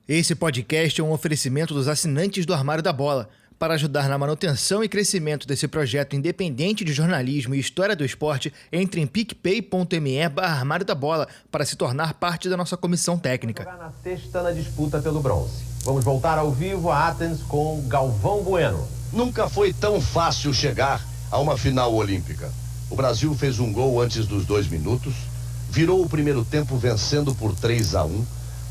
Esse podcast é um oferecimento dos assinantes do Armário da Bola. Para ajudar na manutenção e crescimento desse projeto independente de jornalismo e história do esporte, entre em picpay.me/Armário da Bola para se tornar parte da nossa comissão técnica. Na sexta, na disputa pelo bronze. Vamos voltar ao vivo a Athens com Galvão Bueno. Nunca foi tão fácil chegar a uma final olímpica. O Brasil fez um gol antes dos 2 minutos, virou o primeiro tempo vencendo por 3-1,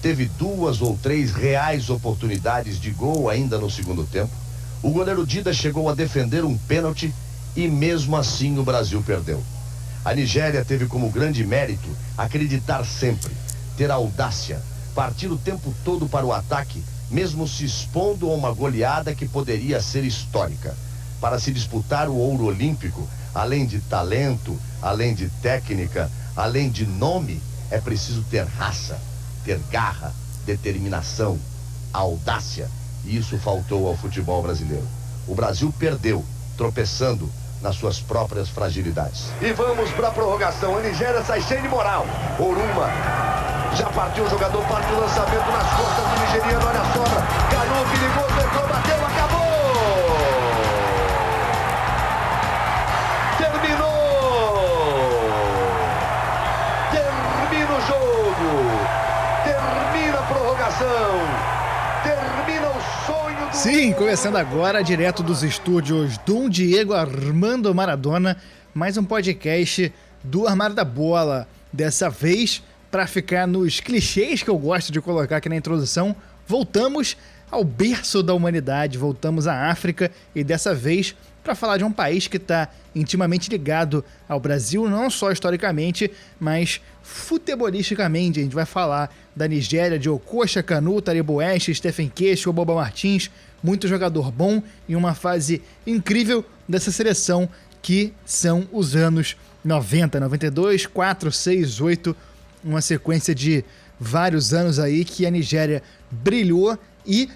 teve 2 ou 3 reais oportunidades de gol ainda no segundo tempo. O goleiro Dida chegou a defender um pênalti e mesmo assim o Brasil perdeu. A Nigéria teve como grande mérito acreditar sempre, ter audácia, partir o tempo todo para o ataque, mesmo se expondo a uma goleada que poderia ser histórica. Para se disputar o ouro olímpico, além de talento, além de técnica, além de nome, é preciso ter raça, ter garra, determinação, audácia. E isso faltou ao futebol brasileiro. O Brasil perdeu, tropeçando nas suas próprias fragilidades. E vamos para a prorrogação. A Nigéria sai cheia de moral. Oruma já partiu, o jogador parte o lançamento nas costas do nigeriano. Olha a sobra. Canu, perigoso, entrou, bateu, acabou! Termina o jogo. Termina a prorrogação. Termina o sonho do... Sim, começando agora, direto dos estúdios do Diego Armando Maradona, mais um podcast do Armário da Bola. Dessa vez, para ficar nos clichês que eu gosto de colocar aqui na introdução, voltamos ao berço da humanidade, voltamos à África e dessa vez para falar de um país que está intimamente ligado ao Brasil, não só historicamente, mas futebolisticamente. A gente vai falar da Nigéria, de Okocha, Kanu, Taribo West, Stephen Keshi, Boba Martins, muito jogador bom e uma fase incrível dessa seleção que são os anos 90, 92, 4, 6, 8, uma sequência de vários anos aí que a Nigéria brilhou e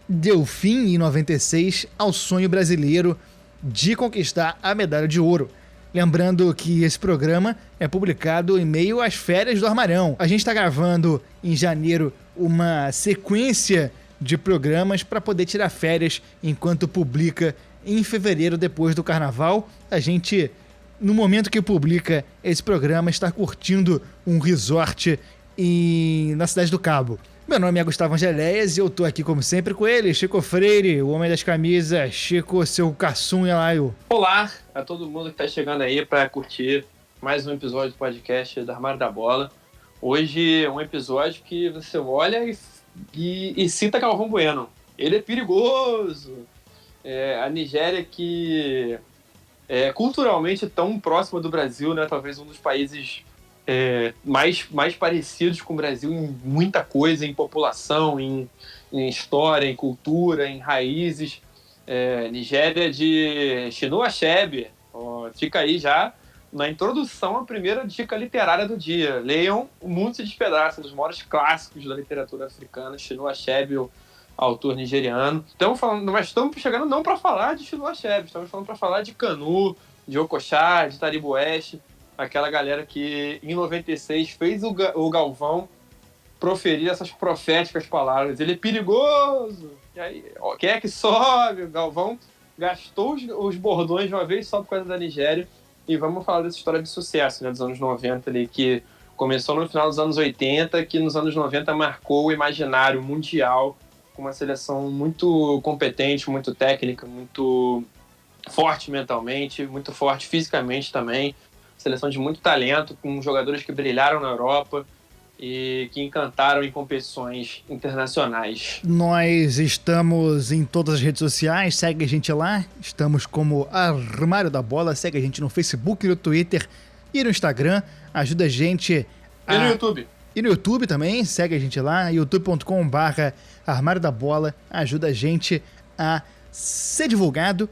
deu fim em 96 ao sonho brasileiro de conquistar a medalha de ouro. Lembrando que esse programa é publicado em meio às férias do Armarão. A gente está gravando em janeiro uma sequência de programas para poder tirar férias enquanto publica em fevereiro, depois do Carnaval. A gente, no momento que publica esse programa, está curtindo um resort na Cidade do Cabo. Meu nome é Gustavo Angeléias e eu tô aqui como sempre com ele, Chico Freire, o homem das camisas. Chico, seu caçunha lá. Olá a todo mundo que tá chegando aí para curtir mais um episódio do podcast do Armário da Bola. Hoje é um episódio que você olha e cita Galvão Bueno. Ele é perigoso. A Nigéria, que é culturalmente tão próxima do Brasil, né? Talvez um dos países mais parecidos com o Brasil em muita coisa, em população, em história, em cultura, em raízes. Nigéria de Chinua Achebe. Fica aí já na introdução a primeira dica literária do dia. Leiam O Mundo se Despedaça, um dos maiores clássicos da literatura africana. Chinua Achebe, o autor nigeriano. Mas estamos chegando não para falar de Chinua Achebe, estamos falando para falar de Kanu, de Okocha, de Taribo West, aquela galera que em 96 fez o Galvão proferir essas proféticas palavras. Ele é perigoso! E aí, quem é que sobe? O Galvão gastou os bordões de uma vez só por causa da Nigéria. E vamos falar dessa história de sucesso, né, dos anos 90, ali, que começou no final dos anos 80, que nos anos 90 marcou o imaginário mundial, com uma seleção muito competente, muito técnica, muito forte mentalmente, muito forte fisicamente também. Seleção de muito talento, com jogadores que brilharam na Europa e que encantaram em competições internacionais. Nós estamos em todas as redes sociais, segue a gente lá, estamos como Armário da Bola, segue a gente no Facebook, no Twitter e no Instagram, ajuda a gente E no YouTube. E no YouTube também, segue a gente lá, youtube.com/Armário da Bola, ajuda a gente a ser divulgado.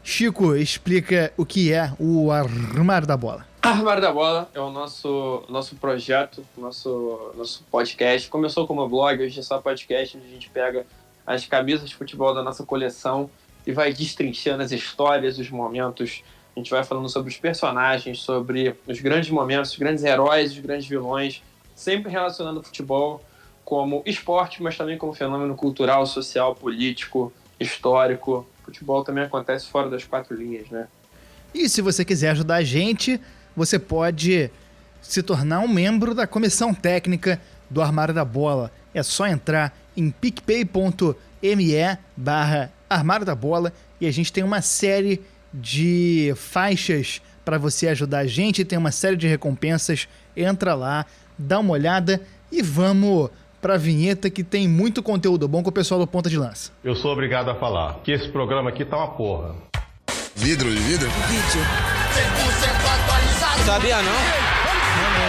Chico, explica o que é o Armário da Bola. Armário da Bola é o nosso projeto, nosso podcast. Começou como blog, hoje é só podcast, onde a gente pega as camisas de futebol da nossa coleção e vai destrinchando as histórias, os momentos. A gente vai falando sobre os personagens, sobre os grandes momentos, os grandes heróis, os grandes vilões, sempre relacionando o futebol como esporte, mas também como fenômeno cultural, social, político, histórico. Futebol também acontece fora das 4 linhas, né? E se você quiser ajudar a gente, você pode se tornar um membro da comissão técnica do Armário da Bola. É só entrar em picpay.me/Armário da Bola e a gente tem uma série de faixas para você ajudar a gente, tem uma série de recompensas. Entra lá, dá uma olhada e vamos pra vinheta que tem muito conteúdo bom com o pessoal do Ponta de Lança. Eu sou obrigado a falar que esse programa aqui tá uma porra. Vidro de vidro? Vídeo. 100% atualizado. Sabia não?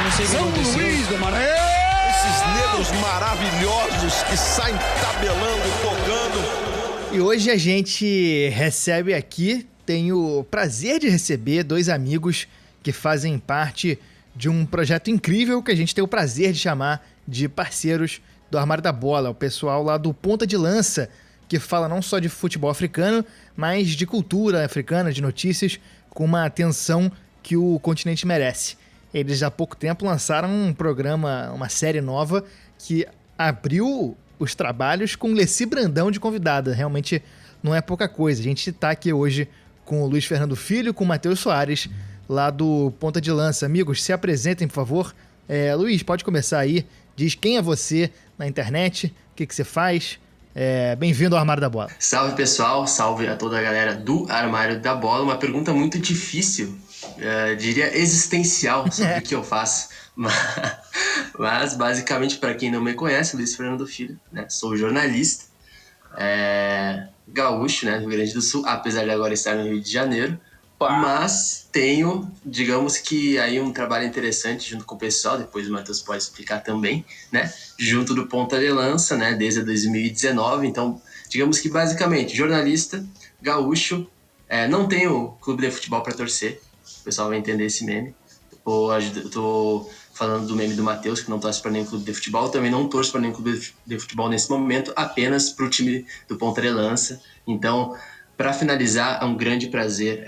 Não sei o que aconteceu. Esses negros maravilhosos que saem tabelando, tocando. E hoje a gente recebe aqui, tem o prazer de receber 2 amigos que fazem parte de um projeto incrível que a gente tem o prazer de chamar de parceiros do Armário da Bola, o pessoal lá do Ponta de Lança, que fala não só de futebol africano, mas de cultura africana, de notícias, com uma atenção que o continente merece. Eles há pouco tempo lançaram um programa, uma série nova, que abriu os trabalhos com Leci Brandão de convidada. Realmente não é pouca coisa. A gente está aqui hoje com o Luiz Fernando Filho, com o Matheus Soares, lá do Ponta de Lança. Amigos, se apresentem, por favor. Luiz, pode começar aí. Diz quem é você na internet, o que você faz. Bem-vindo ao Armário da Bola. Salve, pessoal. Salve a toda a galera do Armário da Bola. Uma pergunta muito difícil, diria existencial, sobre o que eu faço. Mas basicamente, para quem não me conhece, Luiz Fernando Filho, né? Sou jornalista, gaúcho, né? do Rio Grande do Sul, apesar de agora estar no Rio de Janeiro. Mas tenho, digamos que aí um trabalho interessante junto com o pessoal, depois o Matheus pode explicar também, né? Junto do Ponta de Lança, né? Desde 2019. Então, digamos que basicamente, jornalista, gaúcho, não tenho clube de futebol para torcer. O pessoal vai entender esse meme. Eu tô falando do meme do Matheus, que não torce para nenhum clube de futebol. Eu também não torço para nenhum clube de futebol nesse momento, apenas para o time do Ponta de Lança. Então, para finalizar, é um grande prazer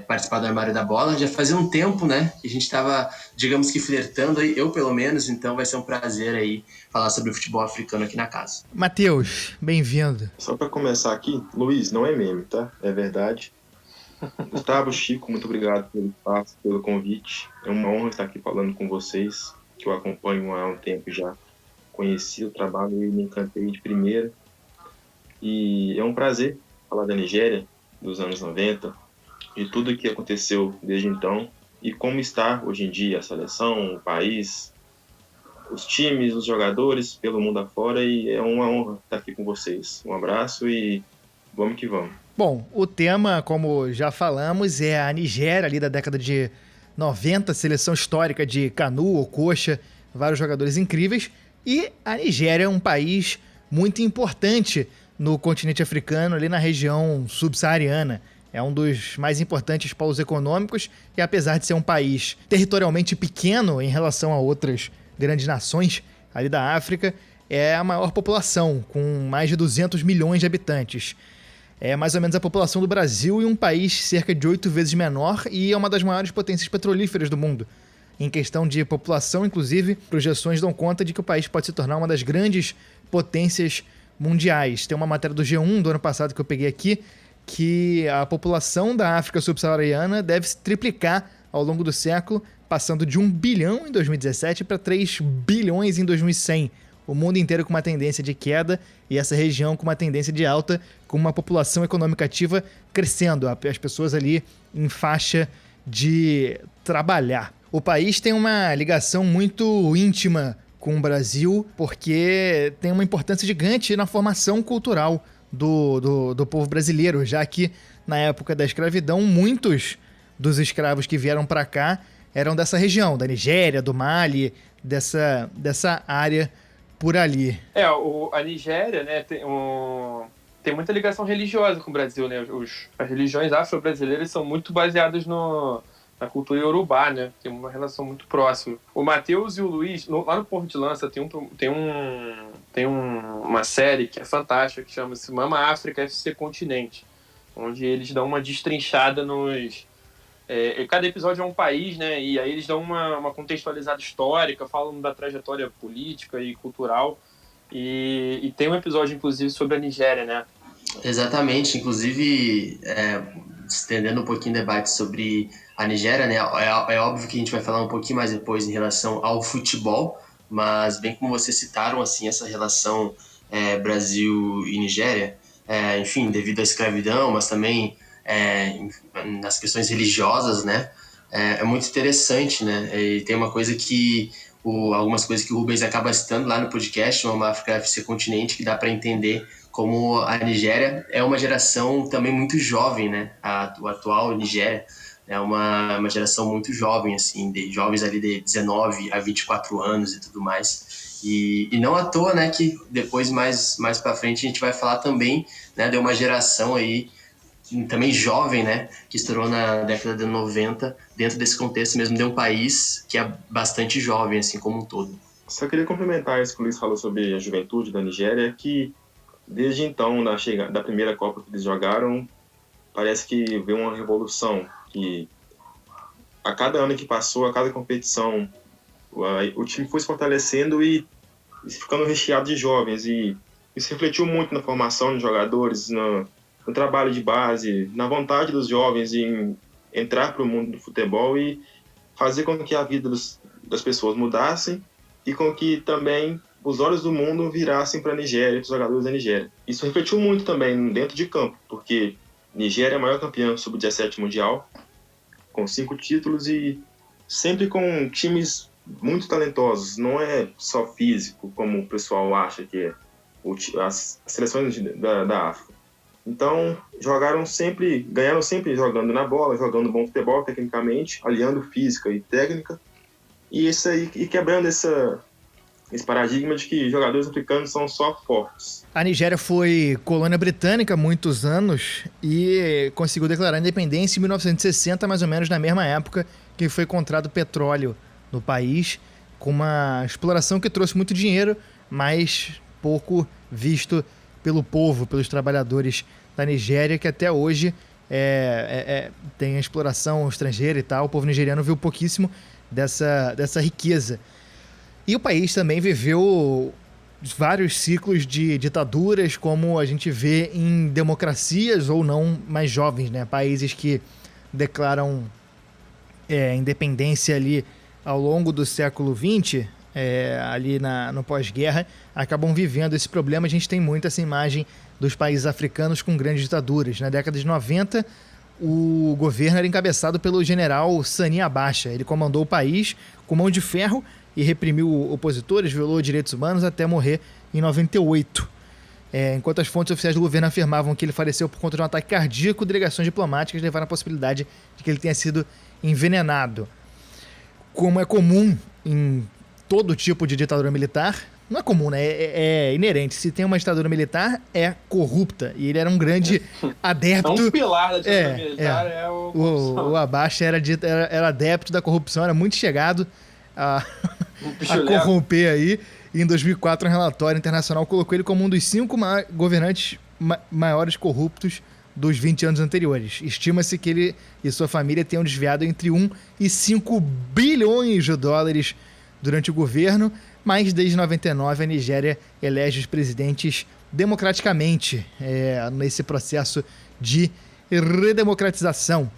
participar do Armário da Bola. Já fazia um tempo, né, que a gente estava, digamos que flertando aí, eu pelo menos, então vai ser um prazer aí falar sobre o futebol africano aqui na casa. Matheus, bem-vindo. Só para começar aqui, Luiz, não é meme, tá? É verdade. Gustavo, Chico, muito obrigado pelo espaço, pelo convite. É uma honra estar aqui falando com vocês, que eu acompanho há um tempo já. Conheci o trabalho e me encantei de primeira. E é um prazer falar da Nigéria, dos anos 90, de tudo o que aconteceu desde então e como está hoje em dia a seleção, o país, os times, os jogadores pelo mundo afora, e é uma honra estar aqui com vocês. Um abraço e vamos que vamos. Bom, o tema, como já falamos, é a Nigéria ali da década de 90, seleção histórica de Kanu, Okocha, vários jogadores incríveis, e a Nigéria é um país muito importante no continente africano, ali na região subsaariana. É um dos mais importantes polos econômicos e, apesar de ser um país territorialmente pequeno em relação a outras grandes nações ali da África, é a maior população, com mais de 200 milhões de habitantes. É mais ou menos a população do Brasil e um país cerca de 8 vezes menor, e é uma das maiores potências petrolíferas do mundo. Em questão de população, inclusive, projeções dão conta de que o país pode se tornar uma das grandes potências mundiais. Tem uma matéria do G1 do ano passado que eu peguei aqui, que a população da África subsaariana deve se triplicar ao longo do século, passando de 1 bilhão em 2017 para 3 bilhões em 2100. O mundo inteiro com uma tendência de queda e essa região com uma tendência de alta, com uma população econômica ativa crescendo, as pessoas ali em faixa de trabalhar. O país tem uma ligação muito íntima com o Brasil, porque tem uma importância gigante na formação cultural do povo brasileiro, já que na época da escravidão, muitos dos escravos que vieram para cá eram dessa região, da Nigéria, do Mali, dessa área por ali. A Nigéria, né, tem muita ligação religiosa com o Brasil, né? As religiões afro-brasileiras são muito baseadas na cultura iorubá, né? Tem uma relação muito próxima. O Matheus e o Luiz, lá no Ponta de Lança, tem uma série que é fantástica, que chama-se Mama África FC Continente, onde eles dão uma destrinchada nos... cada episódio é um país, né? E aí eles dão uma contextualizada histórica, falam da trajetória política e cultural. E tem um episódio, inclusive, sobre a Nigéria, né? Exatamente, inclusive, estendendo um pouquinho o debate sobre a Nigéria, né? É óbvio que a gente vai falar um pouquinho mais depois em relação ao futebol, mas bem como vocês citaram, assim, essa relação Brasil e Nigéria, enfim, devido à escravidão, mas também nas questões religiosas, né? É muito interessante, né? E tem uma coisa que algumas coisas que o Rubens acaba citando lá no podcast, no África FC Continente, que dá para entender como a Nigéria é uma geração também muito jovem, né? A atual Nigéria é uma geração muito jovem, assim, de jovens ali de 19 a 24 anos e tudo mais. E não à toa, né, que depois, mais para frente, a gente vai falar também, né, de uma geração aí também jovem, né, que estourou na década de 90, dentro desse contexto mesmo de um país que é bastante jovem, assim, como um todo. Só queria complementar isso que o Luiz falou sobre a juventude da Nigéria, que desde então, da primeira Copa que eles jogaram, parece que veio uma revolução, que a cada ano que passou, a cada competição, o time foi se fortalecendo e ficando recheado de jovens, e isso refletiu muito na formação de jogadores, no trabalho de base, na vontade dos jovens em entrar para o mundo do futebol e fazer com que a vida das pessoas mudassem e com que também os olhos do mundo virassem para a Nigéria, para os jogadores da Nigéria. Isso refletiu muito também dentro de campo, porque Nigéria é a maior campeã sub-17 mundial, com 5 títulos e sempre com times muito talentosos. Não é só físico, como o pessoal acha que é as seleções da África. Então, ganharam sempre jogando na bola, jogando bom futebol tecnicamente, aliando física e técnica, e quebrando esse paradigma de que jogadores africanos são só fortes. A Nigéria foi colônia britânica há muitos anos e conseguiu declarar independência em 1960, mais ou menos na mesma época que foi encontrado petróleo no país, com uma exploração que trouxe muito dinheiro, mas pouco visto pelo povo, pelos trabalhadores da Nigéria, que até hoje tem a exploração estrangeira e tal. O povo nigeriano viu pouquíssimo dessa riqueza. E o país também viveu vários ciclos de ditaduras, como a gente vê em democracias ou não mais jovens, né? Países que declaram independência ali ao longo do século XX, ali no pós-guerra, acabam vivendo esse problema. A gente tem muito essa imagem dos países africanos com grandes ditaduras. Na década de 90, o governo era encabeçado pelo general Sani Abacha. Ele comandou o país com mão de ferro e reprimiu opositores, violou direitos humanos até morrer em 98. Enquanto as fontes oficiais do governo afirmavam que ele faleceu por conta de um ataque cardíaco, delegações diplomáticas levaram a possibilidade de que ele tenha sido envenenado. Como é comum em todo tipo de ditadura militar, não é comum, né? É inerente. Se tem uma ditadura militar, é corrupta. E ele era um grande adepto. Um pilar da ditadura militar é o Abacha era adepto da corrupção, era muito chegado a corromper aí. E em 2004, um relatório internacional colocou ele como um dos 5 governantes maiores corruptos dos 20 anos anteriores. Estima-se que ele e sua família tenham desviado entre 1 e 5 bilhões de dólares durante o governo, mas desde 99 a Nigéria elege os presidentes democraticamente nesse processo de redemocratização.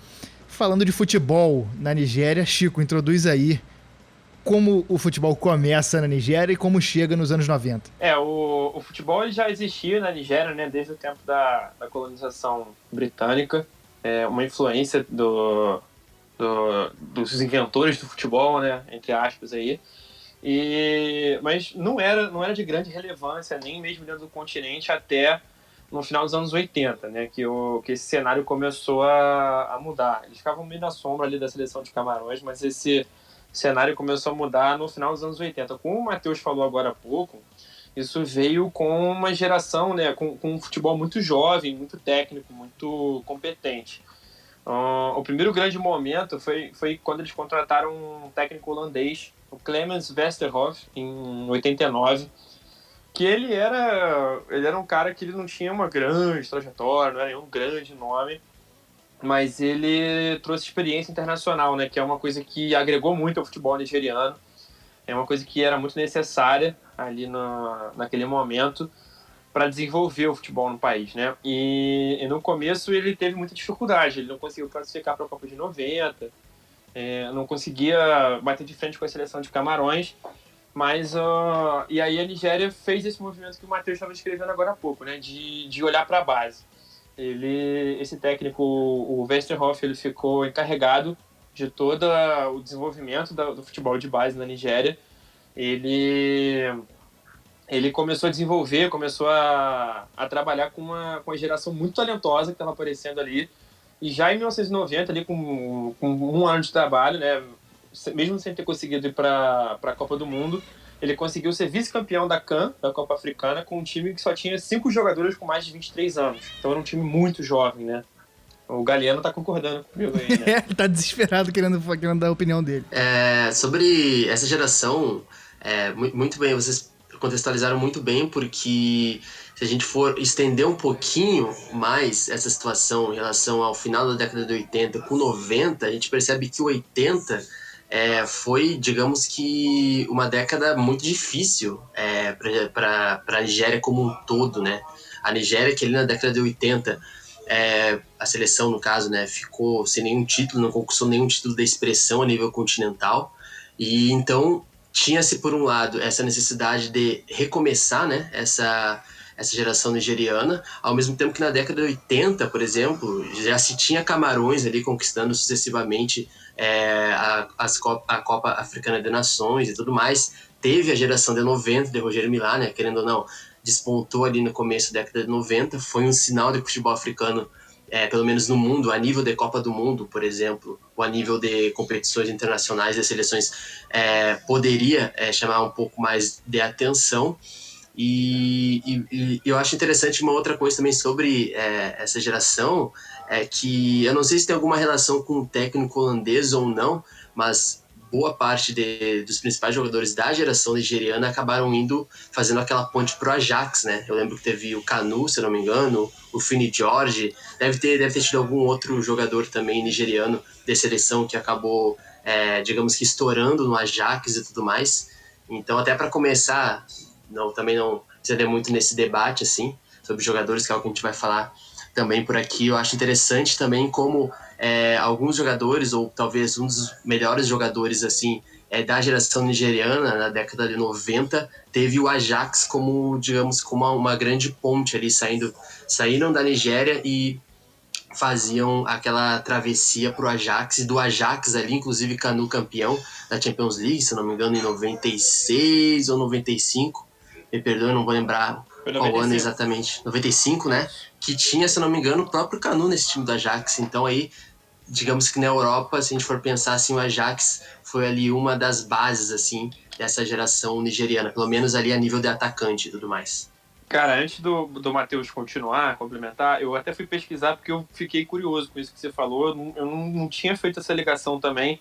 Falando de futebol na Nigéria, Chico, introduz aí como o futebol começa na Nigéria e como chega nos anos 90. O futebol ele já existia na Nigéria, né, desde o tempo da colonização britânica. Uma influência dos inventores do futebol, né, entre aspas aí. Mas não era de grande relevância, nem mesmo dentro do continente, até no final dos anos 80, né, que esse cenário começou a mudar. Eles ficavam meio na sombra ali da seleção de Camarões, mas esse cenário começou a mudar no final dos anos 80. Como o Matheus falou agora há pouco, isso veio com uma geração, né, com um futebol muito jovem, muito técnico, muito competente. O primeiro grande momento foi quando eles contrataram um técnico holandês, o Clemens Westerhof, em 89, que ele era um cara que ele não tinha uma grande trajetória, não era nenhum grande nome, mas ele trouxe experiência internacional, né, que é uma coisa que agregou muito ao futebol nigeriano, é uma coisa que era muito necessária ali naquele momento para desenvolver o futebol no país, né? E no começo ele teve muita dificuldade, ele não conseguiu classificar para a Copa de 90, não conseguia bater de frente com a seleção de Camarões, mas e aí a Nigéria fez esse movimento que o Matheus estava escrevendo agora há pouco, né? De olhar para a base. Esse técnico, o Westerhoff, ele ficou encarregado de todo o desenvolvimento do futebol de base na Nigéria. Ele começou a desenvolver, começou a trabalhar com uma geração muito talentosa que estava aparecendo ali. E já em 1990, ali com um ano de trabalho, né, mesmo sem ter conseguido ir para a Copa do Mundo, ele conseguiu ser vice-campeão da CAN, da Copa Africana, com um time que só tinha 5 jogadores com mais de 23 anos. Então era um time muito jovem, né? O Galeano tá concordando comigo aí, né? Tá desesperado querendo dar a opinião dele. Sobre essa geração, muito bem, vocês contextualizaram muito bem, porque se a gente for estender um pouquinho mais essa situação em relação ao final da década de 80 com 90, a gente percebe que o 80 foi, digamos que, uma década muito difícil para a Nigéria como um todo, né? A Nigéria, que ali na década de 80, a seleção, no caso, né, ficou sem nenhum título, não conquistou nenhum título da expressão a nível continental, e então tinha-se, por um lado, essa necessidade de recomeçar, né, essa geração nigeriana, ao mesmo tempo que na década de 80, por exemplo, já se tinha Camarões ali conquistando sucessivamente a Copa Africana de Nações e tudo mais. Teve a geração de 90 de Rogério Milá, né, querendo ou não, despontou ali no começo da década de 90, foi um sinal de que o futebol africano, pelo menos no mundo, a nível de Copa do Mundo, por exemplo, ou a nível de competições internacionais de seleções, poderia chamar um pouco mais de atenção. E eu acho interessante uma outra coisa também sobre essa geração, que eu não sei se tem alguma relação com o técnico holandês ou não, mas boa parte dos principais jogadores da geração nigeriana acabaram fazendo aquela ponte pro Ajax, né? Eu lembro que teve o Kanu, se eu não me engano, o Fini George, deve ter tido algum outro jogador também nigeriano de seleção que acabou, digamos que, estourando no Ajax e tudo mais. Então, até para começar, também não precisa muito nesse debate, assim, sobre jogadores, que é algo que a gente vai falar também por aqui. Eu acho interessante também como alguns jogadores, ou talvez um dos melhores jogadores assim, da geração nigeriana na década de 90, teve o Ajax como, digamos, como uma grande ponte ali, saíram da Nigéria e faziam aquela travessia pro Ajax, e do Ajax ali, inclusive, Kanu campeão da Champions League, se não me engano, em 96 ou 95, me perdoe, não vou lembrar qual ano exatamente, 95, né, que tinha, se não me engano, o próprio Kanu nesse time do Ajax. Então aí, digamos que na Europa, se a gente for pensar assim, o Ajax foi ali uma das bases, assim, dessa geração nigeriana, pelo menos ali a nível de atacante e tudo mais. Cara, antes do Matheus complementar, eu até fui pesquisar porque eu fiquei curioso com isso que você falou, eu não tinha feito essa ligação também,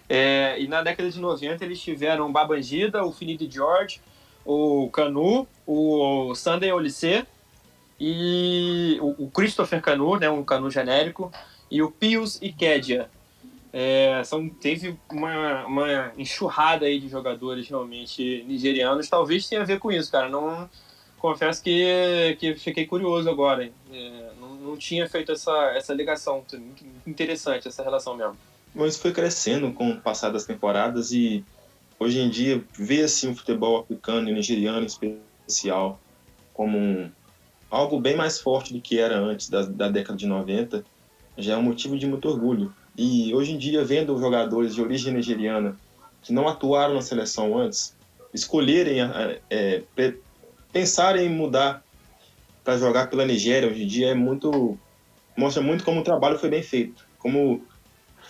e na década de 90 eles tiveram o Babangida, o Finidi George, o Kanu, o Sunday Oliseh e o Christopher Kanu, né, um Kanu genérico, e o Pius Ikedia. Teve uma enxurrada aí de jogadores realmente nigerianos, talvez tenha a ver com isso, cara. Não, confesso que fiquei curioso agora. Não tinha feito essa ligação. Muito interessante essa relação mesmo. Mas foi crescendo com o passar das temporadas, e hoje em dia ver assim, o futebol africano e nigeriano em especial como algo bem mais forte do que era antes da década de 90 já é um motivo de muito orgulho. E hoje em dia, vendo jogadores de origem nigeriana que não atuaram na seleção antes, escolherem, pensarem em mudar para jogar pela Nigéria hoje em dia, mostra muito como o trabalho foi bem feito, como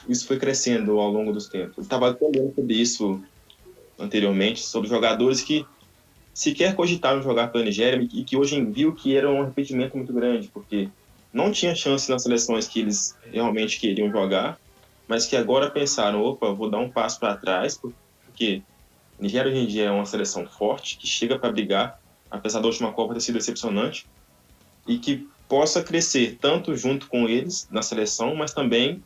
isso foi crescendo ao longo dos tempos. Eu estava falando sobre isso anteriormente, sobre jogadores que sequer cogitaram jogar pela Nigéria e que hoje viu que era um arrependimento muito grande, porque não tinha chance nas seleções que eles realmente queriam jogar, mas que agora pensaram, opa, vou dar um passo para trás, porque a Nigéria hoje em dia é uma seleção forte, que chega para brigar, apesar da última Copa ter sido decepcionante, e que possa crescer tanto junto com eles na seleção, mas também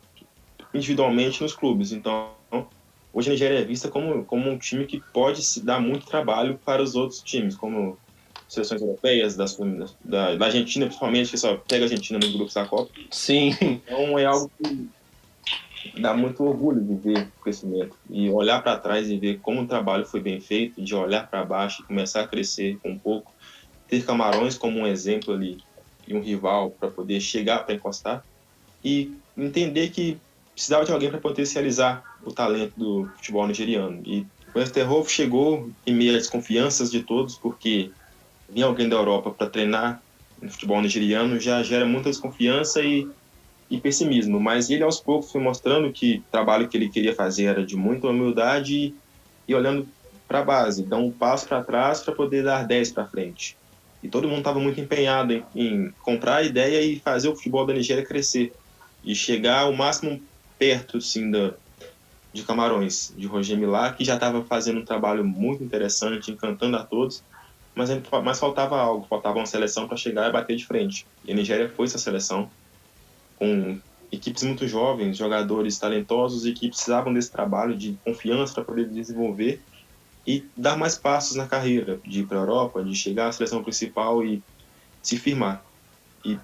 individualmente nos clubes. Então, hoje a Nigéria é vista como um time que pode se dar muito trabalho para os outros times, como seleções europeias, da Argentina principalmente, que só pega a Argentina nos grupos da Copa. Sim. Então é algo que dá muito orgulho de ver o crescimento e olhar para trás e ver como o trabalho foi bem feito, de olhar para baixo e começar a crescer um pouco, ter Camarões como um exemplo ali e um rival para poder chegar para encostar e entender que precisava de alguém para potencializar o talento do futebol nigeriano. E o Westerhoff chegou em meio às desconfianças de todos, porque vir alguém da Europa para treinar no futebol nigeriano já gera muita desconfiança e pessimismo, mas ele aos poucos foi mostrando que o trabalho que ele queria fazer era de muita humildade e olhando para a base, dar um passo para trás para poder dar 10 para frente. E todo mundo estava muito empenhado em comprar a ideia e fazer o futebol da Nigéria crescer e chegar ao máximo perto assim, de Camarões, de Roger Milá, que já estava fazendo um trabalho muito interessante, encantando a todos, mas faltava algo, faltava uma seleção para chegar e bater de frente. E a Nigéria foi essa seleção, com equipes muito jovens, jogadores talentosos e que precisavam desse trabalho de confiança para poder desenvolver e dar mais passos na carreira, de ir para a Europa, de chegar à seleção principal e se firmar. E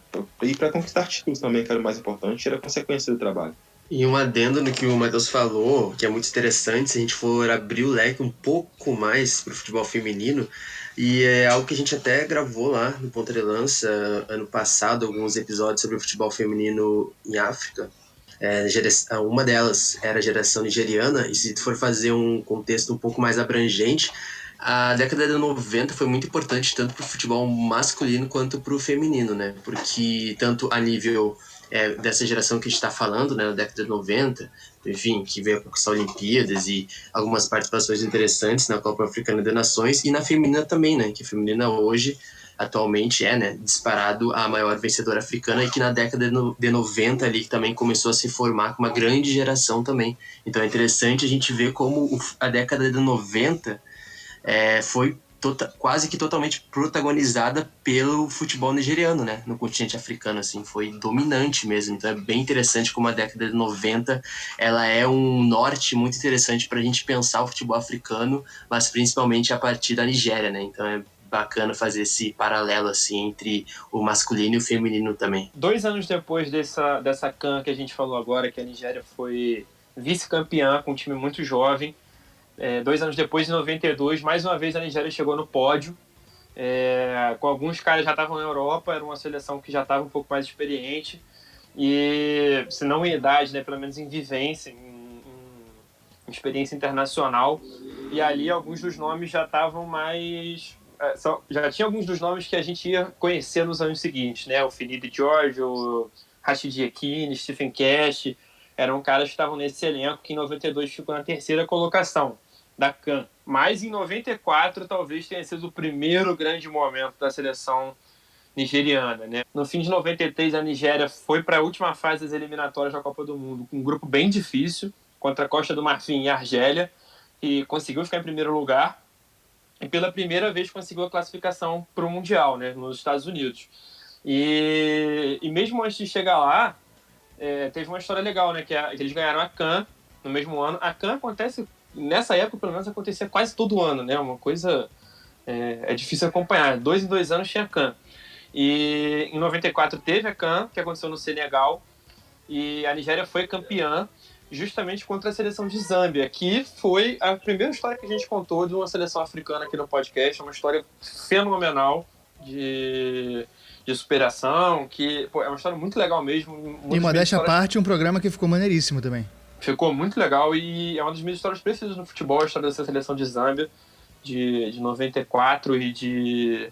para conquistar títulos também, que era o mais importante, era a consequência do trabalho. E um adendo no que o Matheus falou, que é muito interessante, se a gente for abrir o leque um pouco mais para o futebol feminino, e é algo que a gente até gravou lá no Ponta de Lança ano passado, alguns episódios sobre o futebol feminino em África. Uma delas era a geração nigeriana, e se for fazer um contexto um pouco mais abrangente, a década de 90 foi muito importante tanto para o futebol masculino quanto para o feminino, né? Porque tanto a nível dessa geração que a gente está falando, né, na década de 90, enfim, que veio a conquistar Olimpíadas e algumas participações interessantes na Copa Africana de Nações, e na feminina também, né, que a feminina hoje, atualmente, né, disparado a maior vencedora africana, e que na década de 90 ali também começou a se formar com uma grande geração também. Então é interessante a gente ver como a década de 90 foi quase que totalmente protagonizada pelo futebol nigeriano, né, no continente africano, assim, foi dominante mesmo. Então é bem interessante como a década de 90 ela é um norte muito interessante para a gente pensar o futebol africano, mas principalmente a partir da Nigéria, né, então é bacana fazer esse paralelo assim entre o masculino e o feminino também. 2 anos depois dessa CAN que a gente falou agora, que a Nigéria foi vice-campeã com um time muito jovem, 2 anos depois, em 92, mais uma vez a Nigéria chegou no pódio, com alguns caras já estavam na Europa, era uma seleção que já estava um pouco mais experiente, e se não em idade, né, pelo menos em vivência, em experiência internacional, e ali alguns dos nomes já estavam mais... já tinha alguns dos nomes que a gente ia conhecer nos anos seguintes, né, o Finidi George, o Rashid Yekini, Stephen Cash, eram caras que estavam nesse elenco que em 92 ficou na 3ª colocação da CAN. Mas em 94 talvez tenha sido o primeiro grande momento da seleção nigeriana, né? No fim de 93 a Nigéria foi para a última fase das eliminatórias da Copa do Mundo, com um grupo bem difícil, contra a Costa do Marfim e a Argélia, e conseguiu ficar em primeiro lugar e pela primeira vez conseguiu a classificação para o Mundial, né, nos Estados Unidos. E mesmo antes de chegar lá, teve uma história legal, né? Que eles ganharam a CAN no mesmo ano. A CAN acontece, nessa época, pelo menos, acontecia quase todo ano, né? Uma coisa... É difícil acompanhar. 2 em 2 anos tinha a CAN. E em 94 teve a CAN, que aconteceu no Senegal. E a Nigéria foi campeã justamente contra a seleção de Zâmbia, que foi a primeira história que a gente contou de uma seleção africana aqui no podcast. É uma história fenomenal de superação, que é uma história muito legal mesmo. E modéstia à parte, um programa que ficou maneiríssimo também. Ficou muito legal e é uma das minhas histórias preferidas no futebol, a história dessa seleção de Zâmbia, de 94 e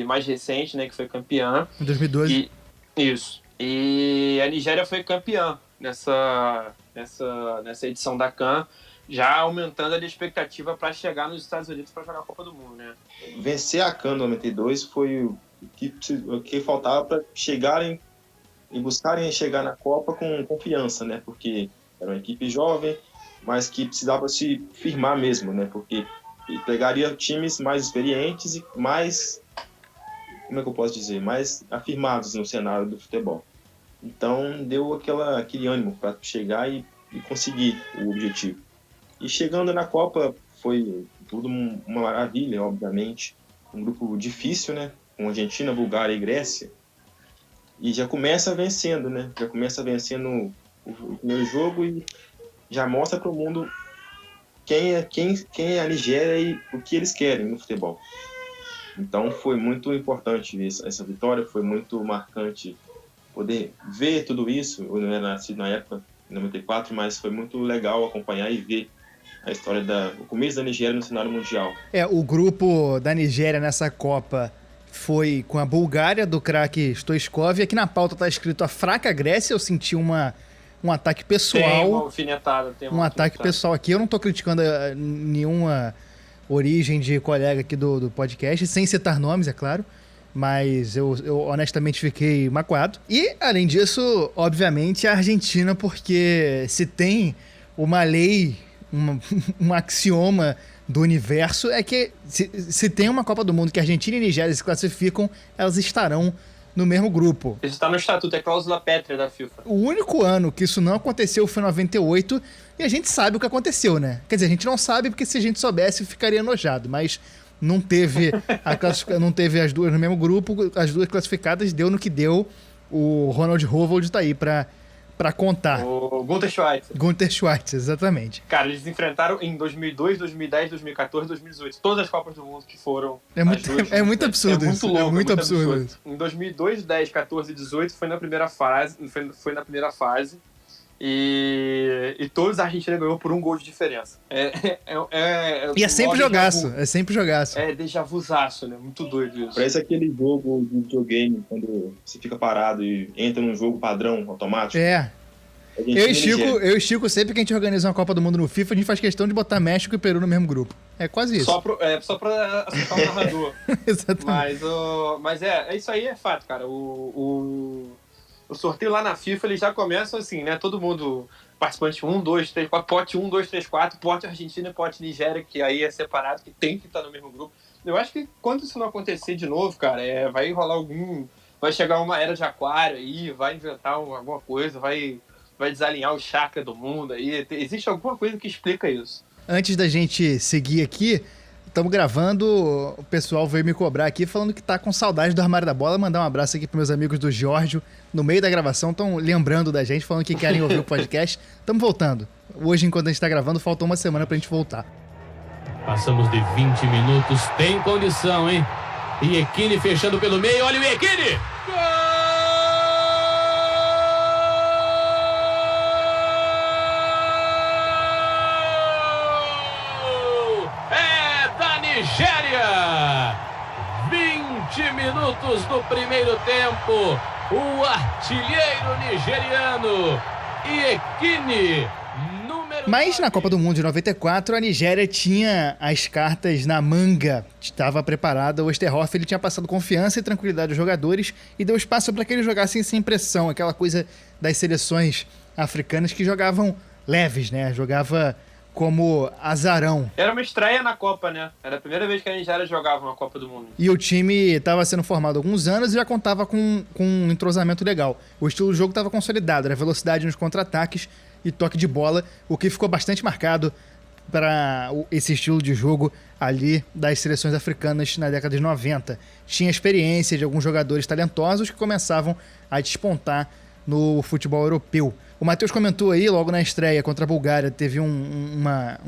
mais recente, né, que foi campeã. Em 2012. Isso. E a Nigéria foi campeã nessa edição da CAN, já aumentando a expectativa para chegar nos Estados Unidos para jogar a Copa do Mundo, né? Vencer a CAN 92 foi o que faltava para chegarem e buscarem chegar na Copa com confiança, né? Porque era uma equipe jovem, mas que precisava se firmar mesmo, né? Porque pegaria times mais experientes e mais, como é que eu posso dizer, mais afirmados no cenário do futebol. Então deu aquele ânimo para chegar e conseguir o objetivo. E chegando na Copa foi tudo uma maravilha, obviamente. Um grupo difícil, né? Com Argentina, Bulgária e Grécia. E já começa vencendo, né? Já começa vencendo o primeiro jogo e já mostra para o mundo quem é a Nigéria e o que eles querem no futebol. Então foi muito importante essa vitória, foi muito marcante poder ver tudo isso. Eu não era nascido na época, em 94, mas foi muito legal acompanhar e ver a história do começo da Nigéria no cenário mundial. O grupo da Nigéria nessa Copa foi com a Bulgária, do craque Stoichkov. Aqui na pauta tá escrito a fraca Grécia. Eu senti um ataque pessoal. Tem uma alfinetada. Um ataque pessoal aqui. Eu não tô criticando nenhuma origem de colega aqui do podcast, sem citar nomes, é claro. Mas eu honestamente fiquei magoado. E, além disso, obviamente, a Argentina, porque se tem uma lei, um axioma do universo, é que se tem uma Copa do Mundo que a Argentina e a Nigéria se classificam, elas estarão no mesmo grupo. Isso está no estatuto, é cláusula pétrea da FIFA. O único ano que isso não aconteceu foi em 98, e a gente sabe o que aconteceu, né? Quer dizer, a gente não sabe porque se a gente soubesse ficaria enojado, mas não teve não teve as duas no mesmo grupo, as duas classificadas, deu no que deu. O Ronald Rovold tá aí pra contar. O Gunther Schweitzer. Gunther Schweitzer, exatamente. Cara, eles enfrentaram em 2002, 2010, 2014, 2018. Todas as Copas do Mundo que foram. É muito absurdo isso. Louco, é muito absurdo. Em 2002, 10, 14 e 18 foi na primeira fase. E todos a Argentina ganhou por um gol de diferença. E é sempre jogaço. É sempre jogaço. É déjà vuzaço, né? Muito doido isso. Parece aquele jogo de videogame, quando você fica parado e entra num jogo padrão automático. Eu e Chico, sempre que a gente organiza uma Copa do Mundo no FIFA, a gente faz questão de botar México e Peru no mesmo grupo. É quase isso. Só pra acertar o narrador. Exatamente. Mas isso aí é fato, cara. O sorteio lá na FIFA, eles já começam assim, né? Todo mundo, participante 1, 2, 3, 4, pote 1, 2, 3, 4, pote Argentina e pote Nigéria, que aí é separado, que tem que estar no mesmo grupo. Eu acho que quando isso não acontecer de novo, cara, vai rolar vai chegar uma era de aquário aí, vai inventar alguma coisa, vai desalinhar o chakra do mundo aí. Existe alguma coisa que explica isso. Antes da gente seguir aqui, estamos gravando, o pessoal veio me cobrar aqui falando que tá com saudade do Armário da Bola. Mandar um abraço aqui pros meus amigos do Giorgio. No meio da gravação, estão lembrando da gente, falando que querem ouvir o podcast. Estamos voltando. Hoje, enquanto a gente tá gravando, faltou uma semana pra gente voltar. Passamos de 20 minutos, tem condição, hein? Iechini fechando pelo meio, olha o Iechini! Gol! Nigéria, 20 minutos do primeiro tempo, o artilheiro nigeriano Iechini, número... Mas na Copa do Mundo de 94, a Nigéria tinha as cartas na manga, estava preparada. O Westerhoff, ele tinha passado confiança e tranquilidade aos jogadores e deu espaço para que eles jogassem sem pressão, aquela coisa das seleções africanas que jogavam leves, né? Jogava como azarão. Era uma estreia na Copa, né? Era a primeira vez que a Nigéria jogava uma Copa do Mundo. E o time estava sendo formado há alguns anos e já contava com um entrosamento legal. O estilo do jogo estava consolidado, era velocidade nos contra-ataques e toque de bola, o que ficou bastante marcado para esse estilo de jogo ali das seleções africanas na década de 90. Tinha experiência de alguns jogadores talentosos que começavam a despontar no futebol europeu. O Matheus comentou aí, logo na estreia contra a Bulgária, teve um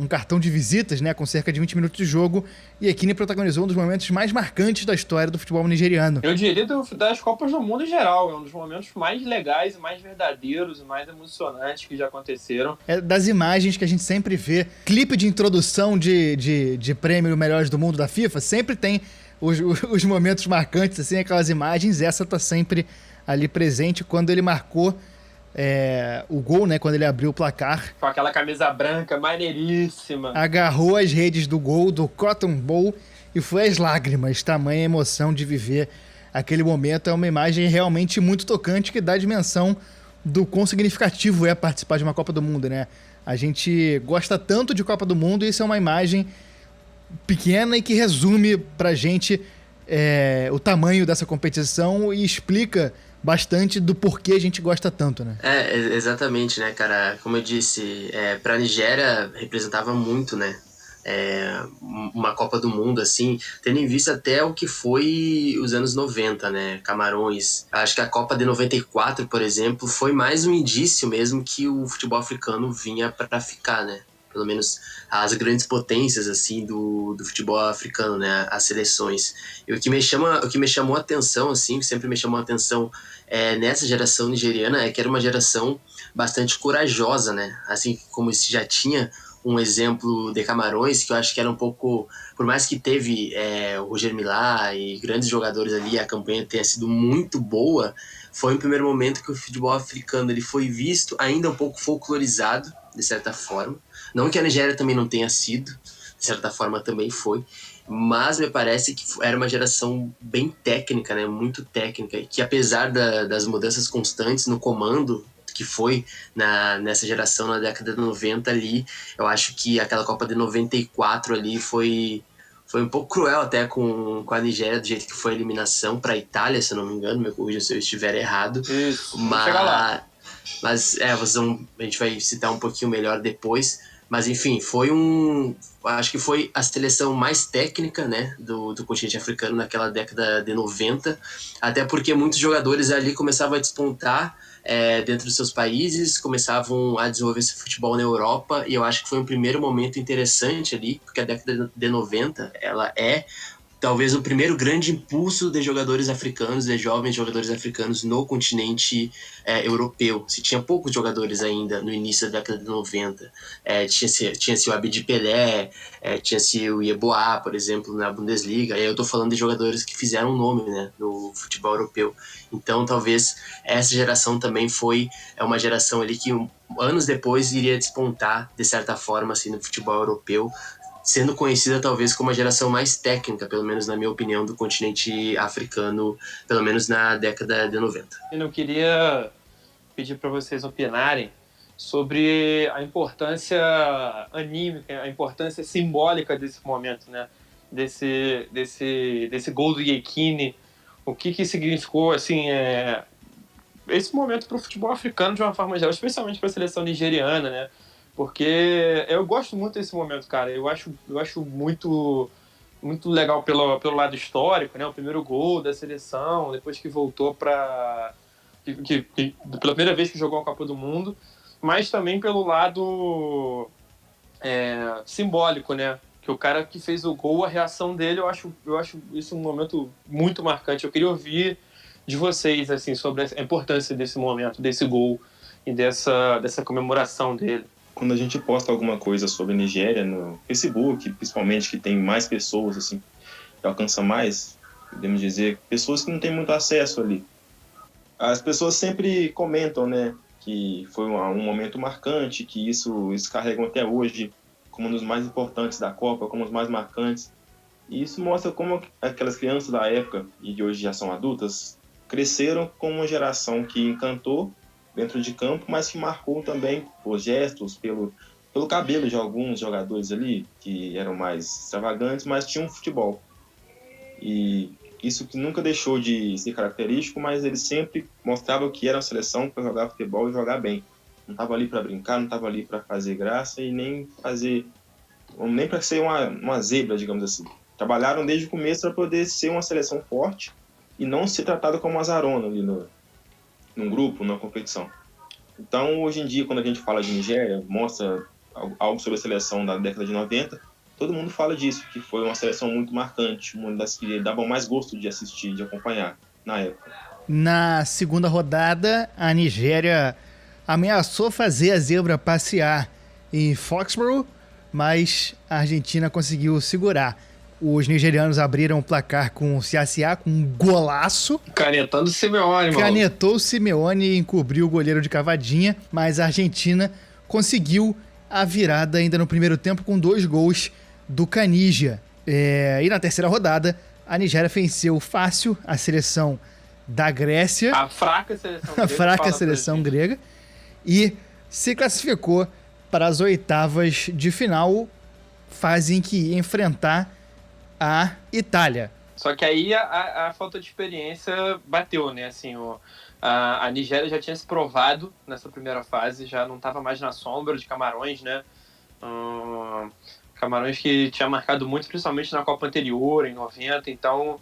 cartão de visitas, né, com cerca de 20 minutos de jogo, e Iechini protagonizou um dos momentos mais marcantes da história do futebol nigeriano. Eu diria das Copas do Mundo em geral, é um dos momentos mais legais, mais verdadeiros e mais emocionantes que já aconteceram. É das imagens que a gente sempre vê, clipe de introdução de prêmio Melhores do Mundo da FIFA, sempre tem os momentos marcantes, assim, aquelas imagens, essa tá sempre ali presente quando ele marcou o gol, né? Quando ele abriu o placar. Com aquela camisa branca, maneiríssima. Agarrou as redes do gol, do Cotton Bowl, e foi às lágrimas. Tamanha emoção de viver aquele momento. É uma imagem realmente muito tocante que dá a dimensão do quão significativo é participar de uma Copa do Mundo, né? A gente gosta tanto de Copa do Mundo e isso é uma imagem pequena e que resume pra gente o tamanho dessa competição e explica bastante do porquê a gente gosta tanto, né? Exatamente, né, cara? Como eu disse, pra Nigéria representava muito, né? Uma Copa do Mundo, assim, tendo em vista até o que foi os anos 90, né? Camarões. Acho que a Copa de 94, por exemplo, foi mais um indício mesmo que o futebol africano vinha para ficar, né? Pelo menos as grandes potências, assim, do futebol africano, né? As seleções. E o que me chamou a atenção, assim, que sempre me chamou a atenção nessa geração nigeriana é que era uma geração bastante corajosa, né? Assim como se já tinha um exemplo de Camarões, que eu acho que era um pouco... Por mais que teve o Roger Milá e grandes jogadores ali, a campanha tenha sido muito boa, foi um primeiro momento que o futebol africano ele foi visto ainda um pouco folclorizado, de certa forma. Não que a Nigéria também não tenha sido, de certa forma também foi, mas me parece que era uma geração bem técnica, né? Muito técnica, e que apesar das mudanças constantes no comando, que foi nessa geração na década de 90 ali, eu acho que aquela Copa de 94 ali foi um pouco cruel até com a Nigéria, do jeito que foi a eliminação para a Itália, se eu não me engano, me corrija se eu estiver errado. Isso, chega lá. Mas a gente vai citar um pouquinho melhor depois, mas enfim, acho que foi a seleção mais técnica, né, do continente africano naquela década de 90, até porque muitos jogadores ali começavam a despontar dentro dos seus países, começavam a desenvolver esse futebol na Europa, e eu acho que foi um primeiro momento interessante ali, porque a década de 90, ela talvez o primeiro grande impulso de jogadores africanos, de jovens jogadores africanos no continente europeu. Se tinha poucos jogadores ainda no início da década de 90. Tinha-se o Abidi Pelé, tinha-se o Yeboah, por exemplo, na Bundesliga. E aí eu tô falando de jogadores que fizeram um nome, né, no futebol europeu. Então talvez essa geração também foi uma geração ali que anos depois iria despontar, de certa forma, assim, no futebol europeu, sendo conhecida talvez como a geração mais técnica, pelo menos na minha opinião, do continente africano, pelo menos na década de 90. Eu queria pedir para vocês opinarem sobre a importância anímica, a importância simbólica desse momento, né? Desse gol do Yekini, o que significou, assim, esse momento para o futebol africano de uma forma geral, especialmente para a seleção nigeriana, né? Porque eu gosto muito desse momento, cara. Eu acho muito, muito legal pelo lado histórico, né? O primeiro gol da seleção, depois que voltou pela primeira vez que jogou a Copa do Mundo, mas também pelo lado simbólico, né? Que o cara que fez o gol, a reação dele, eu acho isso um momento muito marcante. Eu queria ouvir de vocês, assim, sobre a importância desse momento, desse gol e dessa comemoração dele. Quando a gente posta alguma coisa sobre a Nigéria no Facebook, principalmente que tem mais pessoas, assim, que alcança mais, podemos dizer, pessoas que não têm muito acesso ali. As pessoas sempre comentam, né, que foi um momento marcante, que isso carregam até hoje como um dos mais importantes da Copa, como os mais marcantes. E isso mostra como aquelas crianças da época, e de hoje já são adultas, cresceram com uma geração que encantou dentro de campo, mas que marcou também por gestos, pelo cabelo de alguns jogadores ali, que eram mais extravagantes, mas tinham futebol. E isso que nunca deixou de ser característico, mas eles sempre mostravam que era uma seleção para jogar futebol e jogar bem. Não estava ali para brincar, não estava ali para fazer graça e nem para ser uma zebra, digamos assim. Trabalharam desde o começo para poder ser uma seleção forte e não ser tratada como uma zarona ali num grupo, numa competição. Então, hoje em dia, quando a gente fala de Nigéria, mostra algo sobre a seleção da década de 90, todo mundo fala disso, que foi uma seleção muito marcante, uma das que dava mais gosto de assistir, de acompanhar na época. Na segunda rodada, a Nigéria ameaçou fazer a zebra passear em Foxborough, mas a Argentina conseguiu segurar. Os nigerianos abriram o placar com o CSA, com um golaço. Canetando o Simeone, mano. Canetou o Simeone e encobriu o goleiro de cavadinha, mas a Argentina conseguiu a virada ainda no primeiro tempo com 2 gols do Caniggia. E na terceira rodada, a Nigéria venceu fácil a seleção da Grécia. A fraca seleção grega. A fraca seleção grega. E se classificou para as oitavas de final, fase em que ia enfrentar a Itália. Só que aí a falta de experiência bateu, né? Assim, a Nigéria já tinha se provado nessa primeira fase, já não estava mais na sombra de Camarões, né? Camarões que tinha marcado muito, principalmente na Copa anterior, em 90, então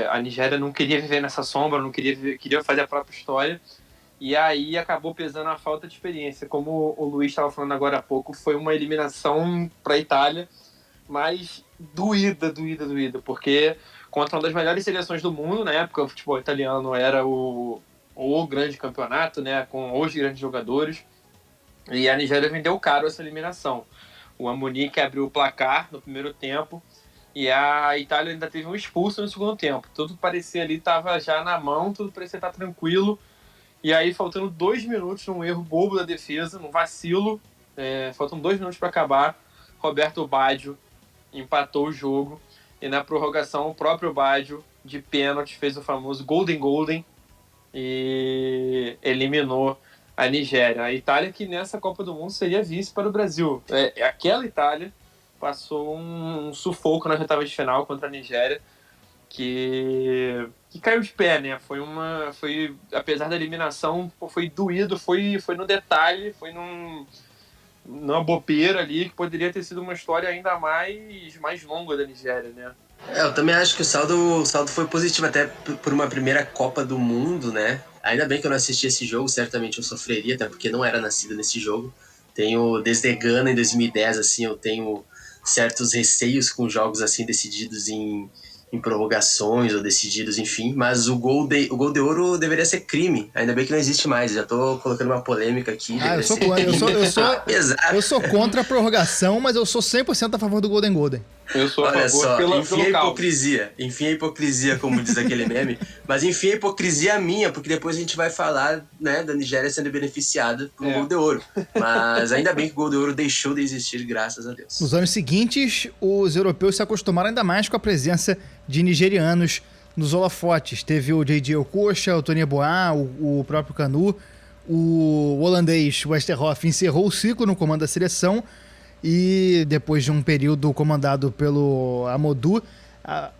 a Nigéria não queria viver nessa sombra, não queria fazer a própria história, e aí acabou pesando a falta de experiência. Como o Luiz estava falando agora há pouco, foi uma eliminação para a Itália, mas doída, porque contra uma das melhores seleções do mundo, na época o futebol italiano era o grande campeonato, né, com os grandes jogadores, e a Nigéria vendeu caro essa eliminação. O Amunique abriu o placar no primeiro tempo e a Itália ainda teve um expulso no segundo tempo. Tudo parecia ali, estava já na mão, tudo parecia estar tranquilo. E aí, faltando 2 minutos, num erro bobo da defesa, num vacilo, faltam 2 minutos para acabar, Roberto Baggio empatou o jogo. E na prorrogação, o próprio Baggio, de pênalti, fez o famoso Golden e eliminou a Nigéria. A Itália que nessa Copa do Mundo seria vice para o Brasil. Aquela Itália passou um sufoco na oitava de final contra a Nigéria, que caiu de pé, né? Foi apesar da eliminação, foi doído, foi no detalhe, foi numa bobeira ali, que poderia ter sido uma história ainda mais longa da Nigéria, né? Eu também acho que o saldo foi positivo, até por uma primeira Copa do Mundo, né? Ainda bem que eu não assisti esse jogo, certamente eu sofreria, até porque não era nascido nesse jogo. Desde Gana em 2010, assim, eu tenho certos receios com jogos assim decididos em prorrogações ou decididos, enfim, mas o gol de ouro deveria ser crime, ainda bem que não existe mais, já tô colocando uma polêmica aqui. Eu sou contra a prorrogação, mas eu sou 100% a favor do Golden. Eu sou a Olha favor só, pelo enfim a hipocrisia, como diz aquele meme, mas enfim a hipocrisia minha, porque depois a gente vai falar, né, da Nigéria sendo beneficiada por um gol de ouro, mas ainda bem que o gol de ouro deixou de existir, graças a Deus. Nos anos seguintes, os europeus se acostumaram ainda mais com a presença de nigerianos nos holofotes. Teve o J.J. Okocha, o Tony Yeboah, o próprio Kanu, o holandês Westerhoff encerrou o ciclo no comando da seleção. E depois de um período comandado pelo Amadou,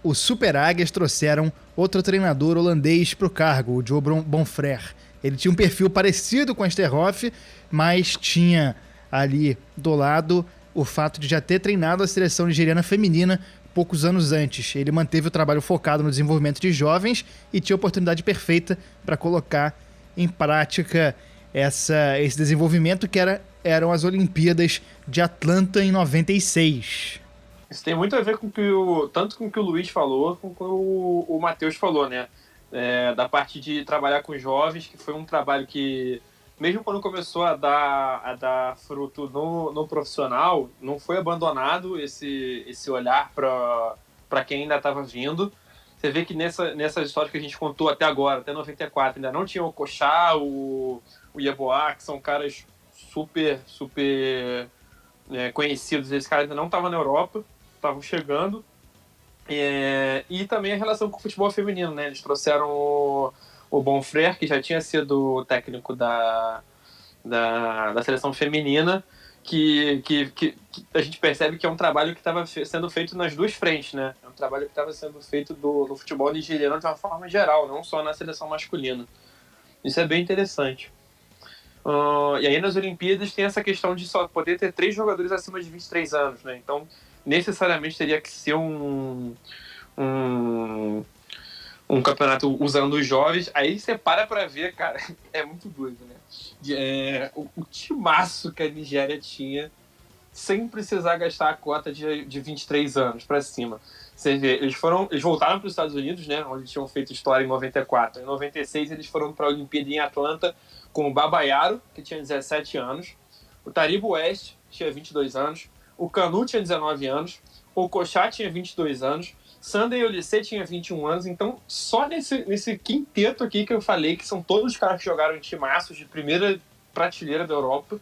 os Super Águias trouxeram outro treinador holandês para o cargo, o Joe Bonfrère. Ele tinha um perfil parecido com o Westerhoff, mas tinha ali do lado o fato de já ter treinado a seleção nigeriana feminina poucos anos antes. Ele manteve o trabalho focado no desenvolvimento de jovens e tinha a oportunidade perfeita para colocar em prática esse desenvolvimento que eram as Olimpíadas de Atlanta em 96. Isso tem muito a ver com tanto com o que o Luiz falou, com o que o Matheus falou, né? Da parte de trabalhar com jovens, que foi um trabalho que, mesmo quando começou a dar fruto no profissional, não foi abandonado esse olhar para quem ainda estava vindo. Você vê que nessas histórias que a gente contou até agora, até 94, ainda não tinha o Okocha, o Yeboah, que são caras super conhecidos. Esses caras ainda não estavam na Europa, estavam chegando. E também a relação com o futebol feminino, né? Eles trouxeram o Bonfrère, que já tinha sido técnico da seleção feminina, que a gente percebe que é um trabalho que estava sendo feito nas duas frentes, né? É um trabalho que estava sendo feito no futebol nigeriano de uma forma geral, não só na seleção masculina. Isso é bem interessante. E aí nas Olimpíadas tem essa questão de só poder ter 3 jogadores acima de 23 anos, né? Então, necessariamente teria que ser um campeonato usando os jovens. Aí você para ver, cara, é muito doido, né? O timaço que a Nigéria tinha sem precisar gastar a cota de 23 anos para cima. Você vê, eles voltaram para os Estados Unidos, né, onde tinham feito história em 94. Em 96 eles foram para a Olimpíada em Atlanta com o Babayaro, que tinha 17 anos, o Taribo West tinha 22 anos, o Kanu tinha 19 anos, o Okocha tinha 22 anos, Sunday Oliseh tinha 21 anos. Então, só nesse quinteto aqui que eu falei, que são todos os caras que jogaram em timaços de primeira prateleira da Europa,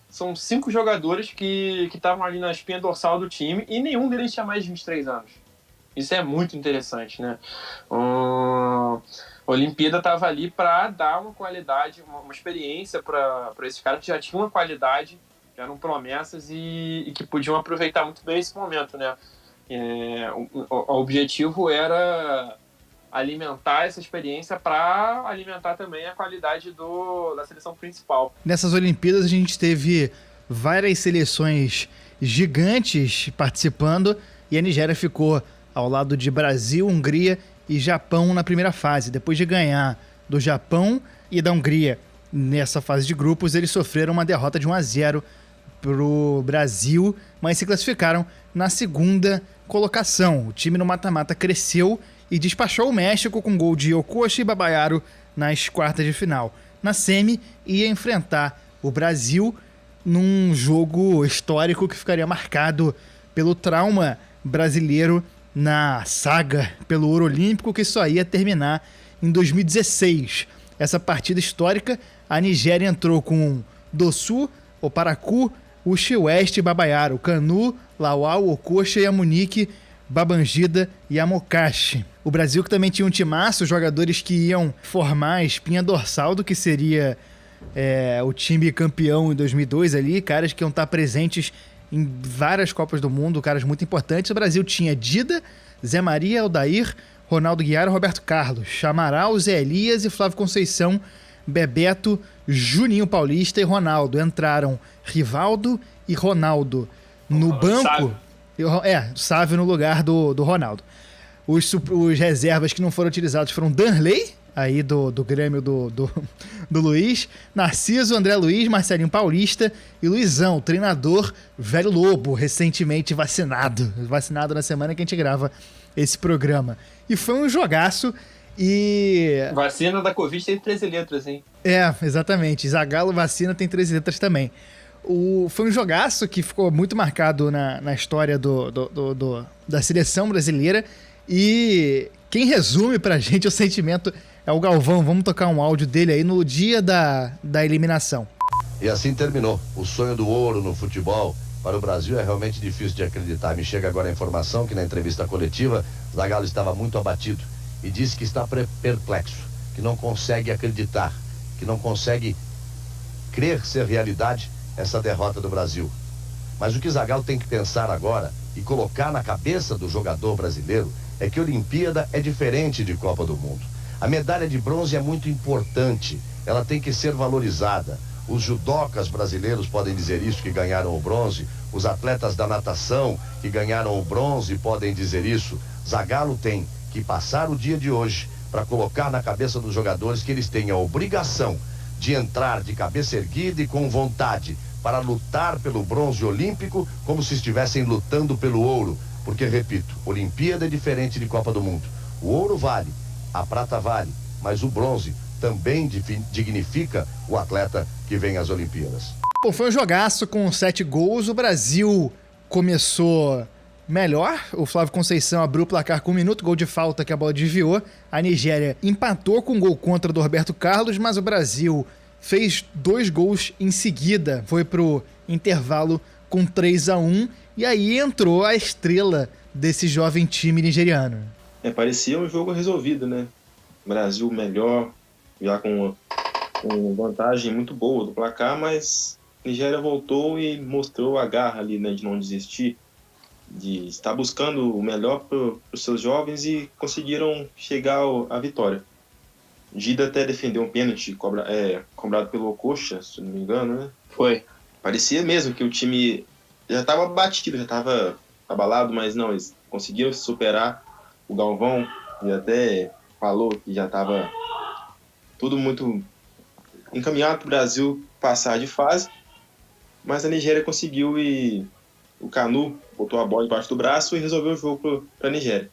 são 5 jogadores que estavam ali na espinha dorsal do time e nenhum deles tinha mais de 23 anos. Isso é muito interessante, né? A Olimpíada estava ali para dar uma qualidade, uma experiência para esses caras que já tinham uma qualidade, que eram promessas e que podiam aproveitar muito bem esse momento, né? O objetivo era alimentar essa experiência para alimentar também a qualidade da seleção principal. Nessas Olimpíadas a gente teve várias seleções gigantes participando e a Nigéria ficou ao lado de Brasil, Hungria e Japão na primeira fase. Depois de ganhar do Japão e da Hungria nessa fase de grupos, eles sofreram uma derrota de 1-0 pro Brasil, mas se classificaram na segunda colocação. O time no mata-mata cresceu e despachou o México com gol de Okocha e Babayaro nas quartas de final. Na semi, ia enfrentar o Brasil num jogo histórico que ficaria marcado pelo trauma brasileiro na saga pelo ouro olímpico, que só ia terminar em 2016. Essa partida histórica, a Nigéria entrou com Dossou, Oparaku, Uche West e Babayaro, Kanu, Lawal, Okocha e Amunique, Babangida e Amokachi. O Brasil que também tinha um timaço, jogadores que iam formar a espinha dorsal do que seria o time campeão em 2002 ali, caras que iam estar presentes em várias Copas do Mundo, caras muito importantes. O Brasil tinha Dida, Zé Maria, Aldair, Ronaldo Guiara, Roberto Carlos, Amaral, Zé Elias e Flávio Conceição, Bebeto, Juninho Paulista e Ronaldo. Entraram Rivaldo e Ronaldo. No banco... Sávio no lugar do Ronaldo. Os reservas que não foram utilizados foram Danley, aí do Grêmio do Luiz, Narciso, André Luiz, Marcelinho Paulista e Luizão, treinador velho lobo, recentemente vacinado na semana que a gente grava esse programa. E foi um jogaço e... Vacina da Covid tem 13 letras, hein? Exatamente. Zagallo vacina tem 13 letras também. Foi um jogaço que ficou muito marcado na história da seleção brasileira. E quem resume pra gente o sentimento é o Galvão. Vamos tocar um áudio dele aí no dia da eliminação. E assim terminou. O sonho do ouro no futebol para o Brasil é realmente difícil de acreditar. Me chega agora a informação que na entrevista coletiva, Zagallo estava muito abatido e disse que está perplexo, que não consegue acreditar, que não consegue crer ser realidade essa derrota do Brasil. Mas o que Zagallo tem que pensar agora e colocar na cabeça do jogador brasileiro é que Olimpíada é diferente de Copa do Mundo. A medalha de bronze é muito importante, ela tem que ser valorizada. Os judocas brasileiros podem dizer isso, que ganharam o bronze. Os atletas da natação que ganharam o bronze podem dizer isso. Zagallo tem que passar o dia de hoje para colocar na cabeça dos jogadores que eles têm a obrigação de entrar de cabeça erguida e com vontade para lutar pelo bronze olímpico como se estivessem lutando pelo ouro. Porque, repito, Olimpíada é diferente de Copa do Mundo. O ouro vale, a prata vale, mas o bronze também dignifica o atleta que vem às Olimpíadas. Foi um jogaço com 7 gols. O Brasil começou melhor. O Flávio Conceição abriu o placar com 1 minuto, gol de falta que a bola desviou. A Nigéria empatou com um gol contra do Roberto Carlos, mas o Brasil fez 2 gols em seguida. Foi pro intervalo com 3-1 e aí entrou a estrela desse jovem time nigeriano. Parecia um jogo resolvido, né? Brasil melhor, já com vantagem muito boa do placar, mas Nigéria voltou e mostrou a garra ali, né, de não desistir, de estar buscando o melhor para os seus jovens e conseguiram chegar à vitória. Dida até defendeu um pênalti cobrado pelo Okocha, se não me engano, né? Foi. Parecia mesmo que o time já estava batido, já estava abalado, mas não, eles conseguiram superar. O Galvão e até falou que já estava tudo muito encaminhado para o Brasil passar de fase, mas a Nigéria conseguiu e o Kanu botou a bola debaixo do braço e resolveu o jogo para a Nigéria.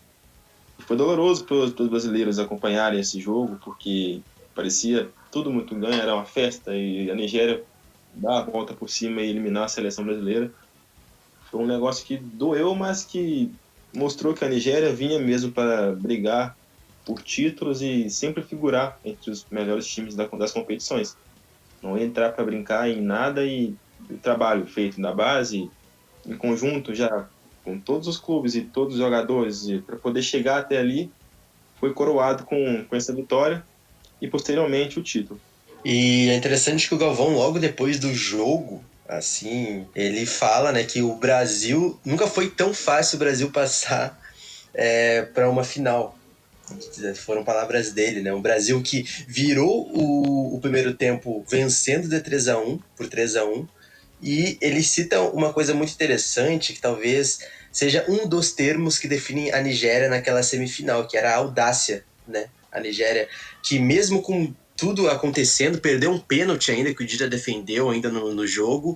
Foi doloroso para os brasileiros acompanharem esse jogo, porque parecia tudo muito ganho, era uma festa, e a Nigéria dar a volta por cima e eliminar a seleção brasileira. Foi um negócio que doeu, mas que mostrou que a Nigéria vinha mesmo para brigar por títulos e sempre figurar entre os melhores times das competições. Não ia entrar para brincar em nada, e o trabalho feito na base, em conjunto já com todos os clubes e todos os jogadores, para poder chegar até ali, foi coroado com essa vitória e posteriormente o título. E é interessante que o Galvão, logo depois do jogo, assim, ele fala, né, que o Brasil nunca foi tão fácil o Brasil passar para uma final. Foram palavras dele, né? O Brasil que virou o primeiro tempo vencendo de 3-1 por 3-1. E ele cita uma coisa muito interessante, que talvez seja um dos termos que definem a Nigéria naquela semifinal, que era a audácia, né? A Nigéria, que mesmo com tudo acontecendo, perdeu um pênalti ainda, que o Dida defendeu ainda no jogo,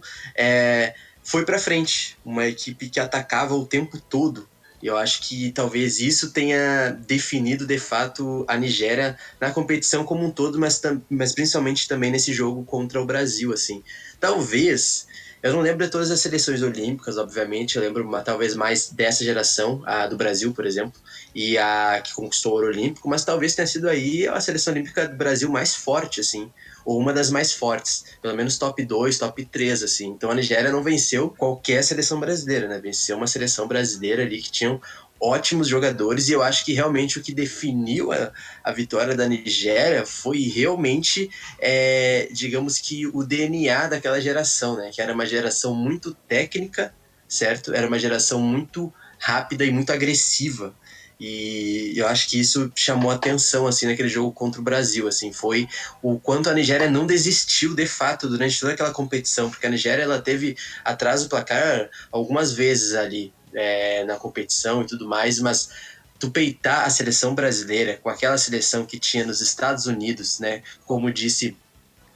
foi pra frente. Uma equipe que atacava o tempo todo. E eu acho que talvez isso tenha definido, de fato, a Nigéria na competição como um todo, mas principalmente também nesse jogo contra o Brasil, assim. Talvez, eu não lembro de todas as seleções olímpicas, obviamente, eu lembro talvez mais dessa geração, a do Brasil, por exemplo, e a que conquistou o ouro olímpico, mas talvez tenha sido aí a seleção olímpica do Brasil mais forte, assim, ou uma das mais fortes, pelo menos top 2, top 3, assim. Então a Nigéria não venceu qualquer seleção brasileira, né? Venceu uma seleção brasileira ali que tinham ótimos jogadores, e eu acho que realmente o que definiu a vitória da Nigéria foi realmente, digamos que o DNA daquela geração, né? Que era uma geração muito técnica, certo? Era uma geração muito rápida e muito agressiva. E eu acho que isso chamou atenção, assim, naquele jogo contra o Brasil, assim, foi o quanto a Nigéria não desistiu, de fato, durante toda aquela competição, porque a Nigéria, ela teve atrás do placar algumas vezes ali, na competição e tudo mais, mas tu peitar a seleção brasileira com aquela seleção que tinha nos Estados Unidos, né, como disse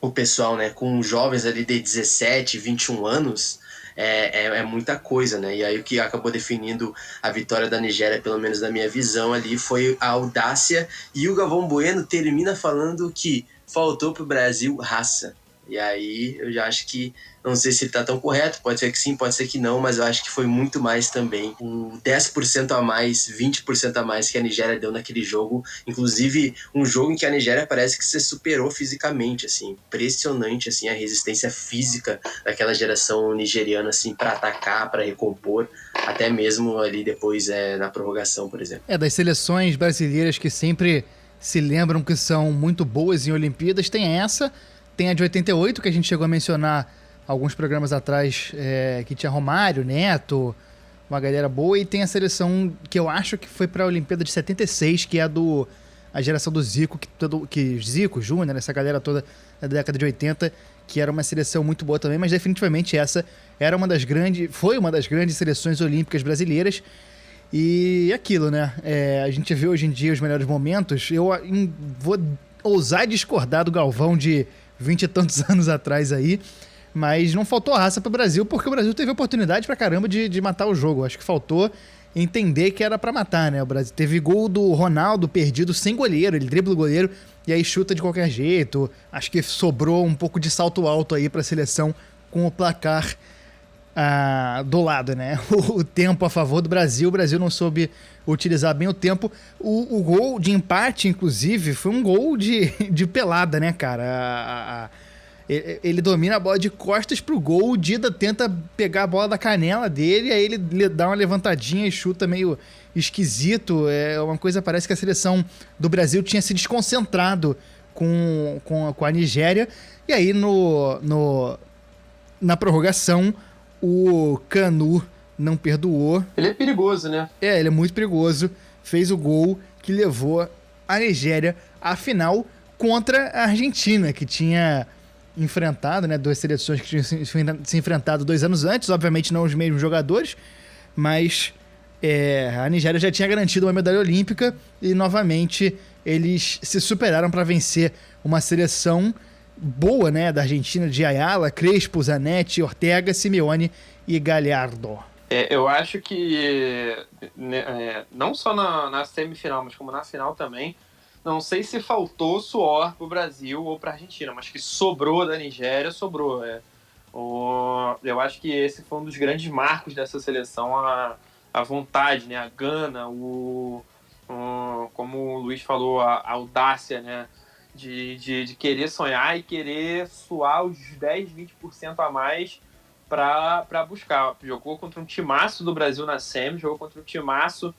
o pessoal, né, com jovens ali de 17, 21 anos, é muita coisa, né? E aí o que acabou definindo a vitória da Nigéria, pelo menos na minha visão ali, foi a audácia. E o Galvão Bueno termina falando que faltou pro Brasil raça. E aí eu já acho que, não sei se ele tá tão correto, pode ser que sim, pode ser que não, mas eu acho que foi muito mais também, um 10% a mais, 20% a mais que a Nigéria deu naquele jogo, inclusive um jogo em que a Nigéria parece que se superou fisicamente, assim, impressionante, assim, a resistência física daquela geração nigeriana, assim, para atacar, para recompor, até mesmo ali depois na prorrogação, por exemplo. Das seleções brasileiras que sempre se lembram que são muito boas em Olimpíadas, tem essa. Tem a de 88, que a gente chegou a mencionar alguns programas atrás, que tinha Romário, Neto, uma galera boa. E tem a seleção que eu acho que foi para a Olimpíada de 76, que é a geração do Zico, Zico, Júnior, essa galera toda da década de 80, que era uma seleção muito boa também, mas definitivamente essa era foi uma das grandes seleções olímpicas brasileiras. E aquilo, né? A gente vê hoje em dia os melhores momentos. Eu vou ousar discordar do Galvão de 20 e tantos anos atrás aí, mas não faltou raça pro Brasil, porque o Brasil teve oportunidade pra caramba de matar o jogo. Acho que faltou entender que era pra matar, né? O Brasil teve gol do Ronaldo perdido sem goleiro, ele dribla o goleiro e aí chuta de qualquer jeito. Acho que sobrou um pouco de salto alto aí pra seleção com o placar do lado, né? O tempo a favor do Brasil, o Brasil não soube utilizar bem o tempo. O gol de empate, inclusive, foi um gol de pelada, né, cara? Ele domina a bola de costas pro gol, o Dida tenta pegar a bola da canela dele, aí ele dá uma levantadinha e chuta meio esquisito. É uma coisa, parece que a seleção do Brasil tinha se desconcentrado com a Nigéria, e aí na prorrogação o Kanu não perdoou. Ele é perigoso, né? Ele é muito perigoso. Fez o gol que levou a Nigéria à final contra a Argentina, que tinha enfrentado, né? Duas seleções que tinham se enfrentado 2 anos antes. Obviamente não os mesmos jogadores, mas a Nigéria já tinha garantido uma medalha olímpica e novamente eles se superaram para vencer uma seleção boa, né, da Argentina, de Ayala, Crespo, Zanetti, Ortega, Simeone e Gallardo. Eu acho que não só na semifinal, mas como na final também, não sei se faltou suor pro Brasil ou pra Argentina, mas que sobrou da Nigéria, sobrou. Eu acho que esse foi um dos grandes marcos dessa seleção, a vontade, né, a gana, como o Luiz falou, a audácia, né, de querer sonhar e querer suar os 10, 20% a mais para buscar. Jogou contra um timaço do Brasil na semi, jogou contra um timaço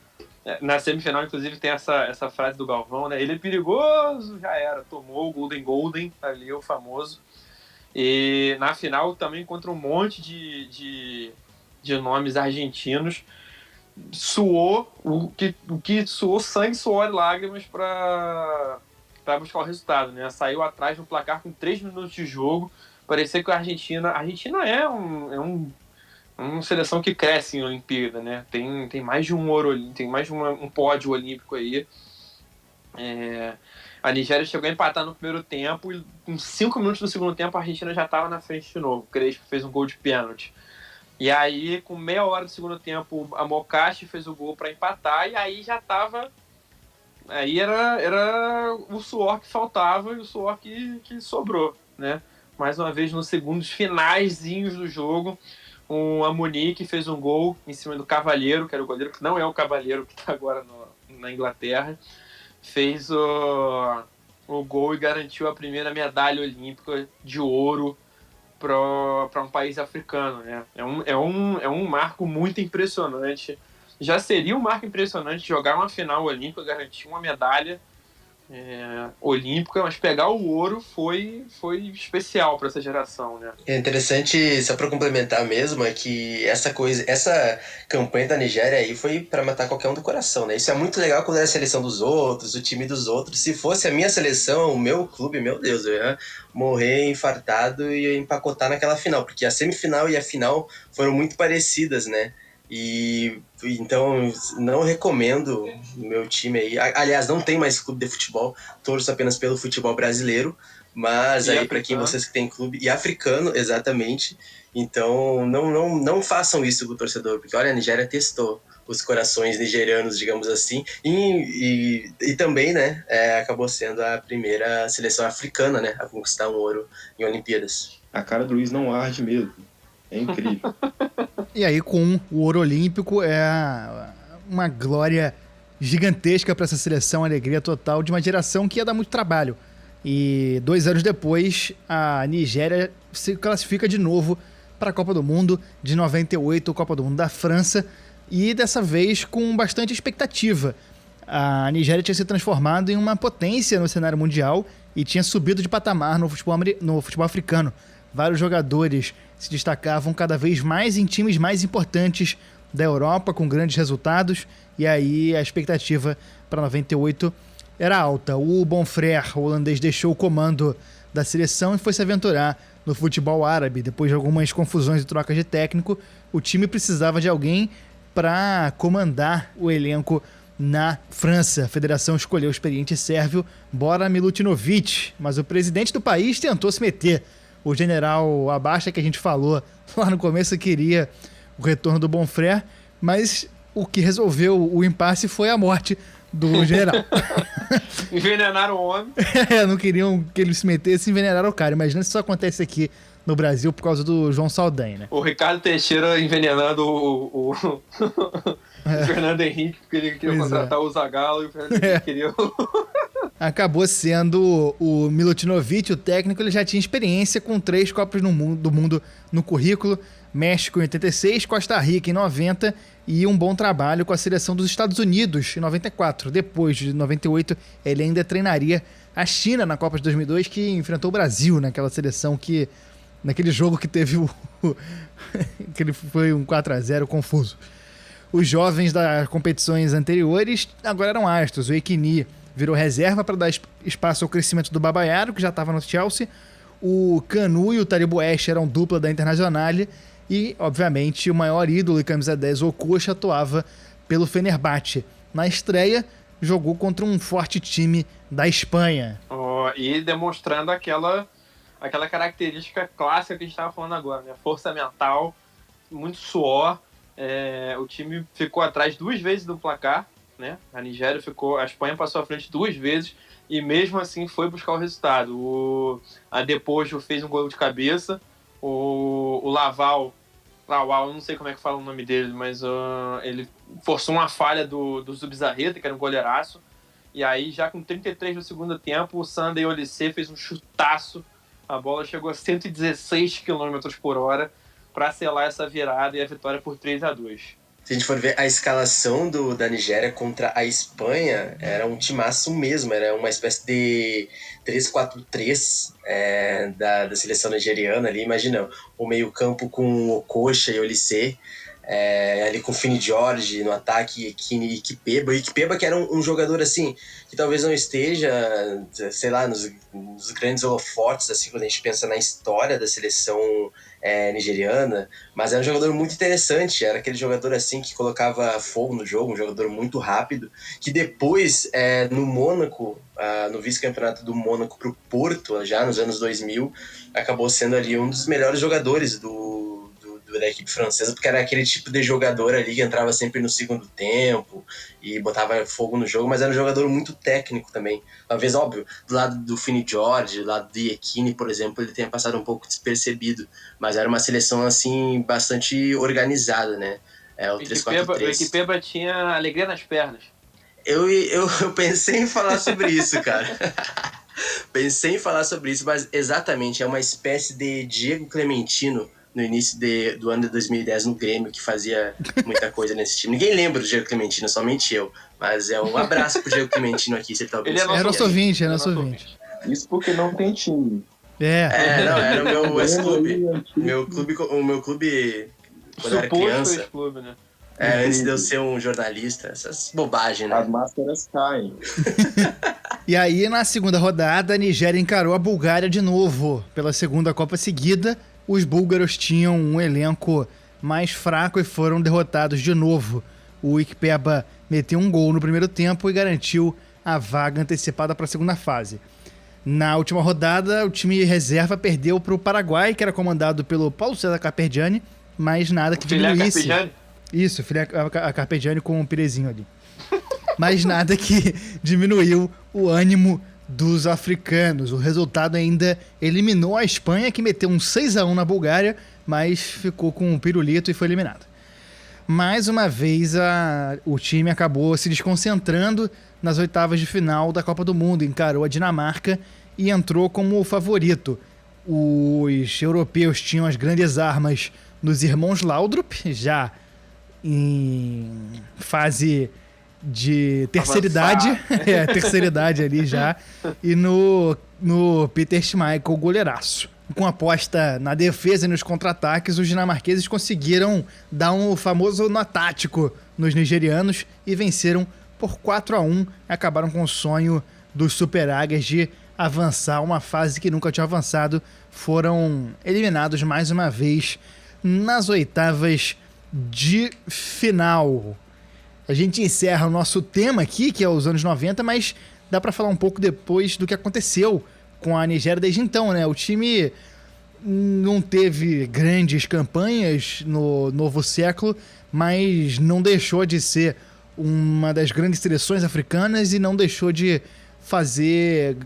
na semifinal, inclusive tem essa frase do Galvão, né? Ele é perigoso, já era, tomou o Golden ali, o famoso. E na final também contra um monte de nomes argentinos. Suou, o que suou sangue, suor e lágrimas para buscar o resultado, né? Saiu atrás no placar com 3 minutos de jogo. Parecia que a Argentina é uma seleção que cresce em Olimpíada, né? Tem mais de um ouro, tem mais de um pódio olímpico aí. A Nigéria chegou a empatar no primeiro tempo e com 5 minutos do segundo tempo a Argentina já estava na frente de novo. O Crespo fez um gol de pênalti. E aí, com meia hora do segundo tempo, a Mokashi fez o gol para empatar e aí já estava... Aí era o suor que faltava e o suor que sobrou, né? Mais uma vez, nos segundos finaizinhos do jogo, o Amunique fez um gol em cima do Cavalheiro, que era o goleiro, que não é o Cavalheiro que está agora na Inglaterra. Fez o gol e garantiu a primeira medalha olímpica de ouro para um país africano, né? É um marco muito impressionante. Já seria um marco impressionante jogar uma final olímpica, garantir uma medalha olímpica, mas pegar o ouro foi especial para essa geração, né? É interessante, só para complementar mesmo, é que essa campanha da Nigéria aí foi para matar qualquer um do coração, né? Isso é muito legal quando é a seleção dos outros, o time dos outros. Se fosse a minha seleção, o meu clube, meu Deus, eu ia morrer infartado e ia empacotar naquela final, porque a semifinal e a final foram muito parecidas, né? E então não recomendo o meu time aí. Aliás, não tem mais clube de futebol, torço apenas pelo futebol brasileiro, mas e aí para quem vocês que tem clube e africano, exatamente. Então não façam isso com o torcedor, porque olha, a Nigéria testou os corações nigerianos, digamos assim, e também, né, acabou sendo a primeira seleção africana, né, a conquistar um ouro em Olimpíadas. A cara do Luiz não arde mesmo. É incrível. E aí, com o ouro olímpico, uma glória gigantesca para essa seleção, alegria total de uma geração que ia dar muito trabalho. E 2 anos depois, a Nigéria se classifica de novo para a Copa do Mundo de 98, Copa do Mundo da França, e dessa vez com bastante expectativa. A Nigéria tinha se transformado em uma potência no cenário mundial e tinha subido de patamar no futebol africano. Vários jogadores se destacavam cada vez mais em times mais importantes da Europa, com grandes resultados, e aí a expectativa para 98 era alta. O Bonfrère, o holandês, deixou o comando da seleção e foi se aventurar no futebol árabe. Depois de algumas confusões e trocas de técnico, o time precisava de alguém para comandar o elenco na França. A federação escolheu o experiente sérvio Bora Milutinovic, mas o presidente do país tentou se meter. O general Abacha, que a gente falou lá no começo, queria o retorno do Bonfrère, mas o que resolveu o impasse foi a morte do general. Envenenaram o homem. Não queriam que ele se metesse e envenenaram o cara. Imagina se isso acontece aqui no Brasil por causa do João Saldanha, né? O Ricardo Teixeira envenenando o Fernando Henrique, porque ele queria contratar o Zagallo e o Fernando Henrique queria... Acabou sendo o Milutinovic, o técnico. Ele já tinha experiência com 3 Copas do Mundo no currículo. México em 86, Costa Rica em 90 e um bom trabalho com a seleção dos Estados Unidos em 94. Depois de 98, ele ainda treinaria a China na Copa de 2002, que enfrentou o Brasil naquela seleção que... Naquele jogo que teve que ele foi um 4-0 confuso. Os jovens das competições anteriores agora eram astros. O Equini virou reserva para dar espaço ao crescimento do Babayaro, que já estava no Chelsea. O Canu e o Taribo Esh eram dupla da Internazionale. E, obviamente, o maior ídolo e camisa 10, o Kocha, atuava pelo Fenerbahçe. Na estreia, jogou contra um forte time da Espanha. E demonstrando aquela característica clássica que a gente estava falando agora, né? Força mental, muito suor. O time ficou atrás 2 vezes do placar, né? A Espanha passou à frente 2 vezes e mesmo assim foi buscar o resultado. A Depojo fez um gol de cabeça, o Lawal, não sei como é que fala o nome dele, mas ele forçou uma falha do Zubizarreta, que era um goleiraço, e aí já com 33 do segundo tempo, o Sunday Oliseh fez um chutaço, a bola chegou a 116 km por hora para selar essa virada e a vitória por 3-2. Se a gente for ver a escalação da Nigéria contra a Espanha, era um timaço mesmo, era uma espécie de 3-4-3 da seleção nigeriana ali. Imagina, o meio-campo com o Okocha e Olise, ali com o Fini George no ataque, Ekini e Ikpeba. O Ikpeba que era um jogador assim, que talvez não esteja, sei lá, nos grandes holofotes, assim, quando a gente pensa na história da seleção nigeriana, mas era um jogador muito interessante, era aquele jogador assim que colocava fogo no jogo, um jogador muito rápido, que depois no Mônaco, no vice-campeonato do Mônaco pro Porto, já nos anos 2000, acabou sendo ali um dos melhores jogadores da equipe francesa, porque era aquele tipo de jogador ali que entrava sempre no segundo tempo e botava fogo no jogo, mas era um jogador muito técnico também. Talvez, óbvio, do lado do Fini George, do lado de Ekini, por exemplo, ele tenha passado um pouco despercebido, mas era uma seleção, assim, bastante organizada, né? O 3-4-3. O Ikpeba tinha alegria nas pernas. Eu pensei em falar sobre isso, cara. Pensei em falar sobre isso, mas exatamente, é uma espécie de Diego Clementino no início do ano de 2010 no Grêmio, que fazia muita coisa nesse time. Ninguém lembra do Diego Clementino, somente eu. Mas um abraço pro Diego Clementino aqui, se ele tá ouvindo. Ele é nosso ouvinte, é nosso ouvinte. Isso porque não tem time. Não, era o meu ex-clube. O meu clube quando eu era criança. Ex-clube, né? Antes de eu ser um jornalista, essas bobagens, né? As máscaras caem. E aí, na segunda rodada, a Nigéria encarou a Bulgária de novo. Pela segunda Copa seguida, os búlgaros tinham um elenco mais fraco e foram derrotados de novo. O Ikpeba meteu um gol no primeiro tempo e garantiu a vaga antecipada para a segunda fase. Na última rodada, o time reserva perdeu para o Paraguai, que era comandado pelo Paulo César Carpegiani, mas nada que diminuísse... Isso, a Carpegiani com um pirezinho ali. Mas nada que diminuiu o ânimo dos africanos. O resultado ainda eliminou a Espanha, que meteu um 6-1 na Bulgária, mas ficou com um pirulito e foi eliminado. Mais uma vez, o time acabou se desconcentrando nas oitavas de final da Copa do Mundo, encarou a Dinamarca e entrou como favorito. Os europeus tinham as grandes armas nos irmãos Laudrup, já em fase de terceira idade, terceira idade ali já, e no Peter Schmeichel, goleiraço. Com aposta na defesa e nos contra-ataques, os dinamarqueses conseguiram dar um famoso nó tático nos nigerianos e venceram por 4-1, acabaram com o sonho dos Super Águias de avançar uma fase que nunca tinha avançado, foram eliminados mais uma vez nas oitavas de final. A gente encerra o nosso tema aqui, que é os anos 90, mas dá pra falar um pouco depois do que aconteceu com a Nigéria desde então, né? O time não teve grandes campanhas no novo século, mas não deixou de ser uma das grandes seleções africanas e não deixou de fazer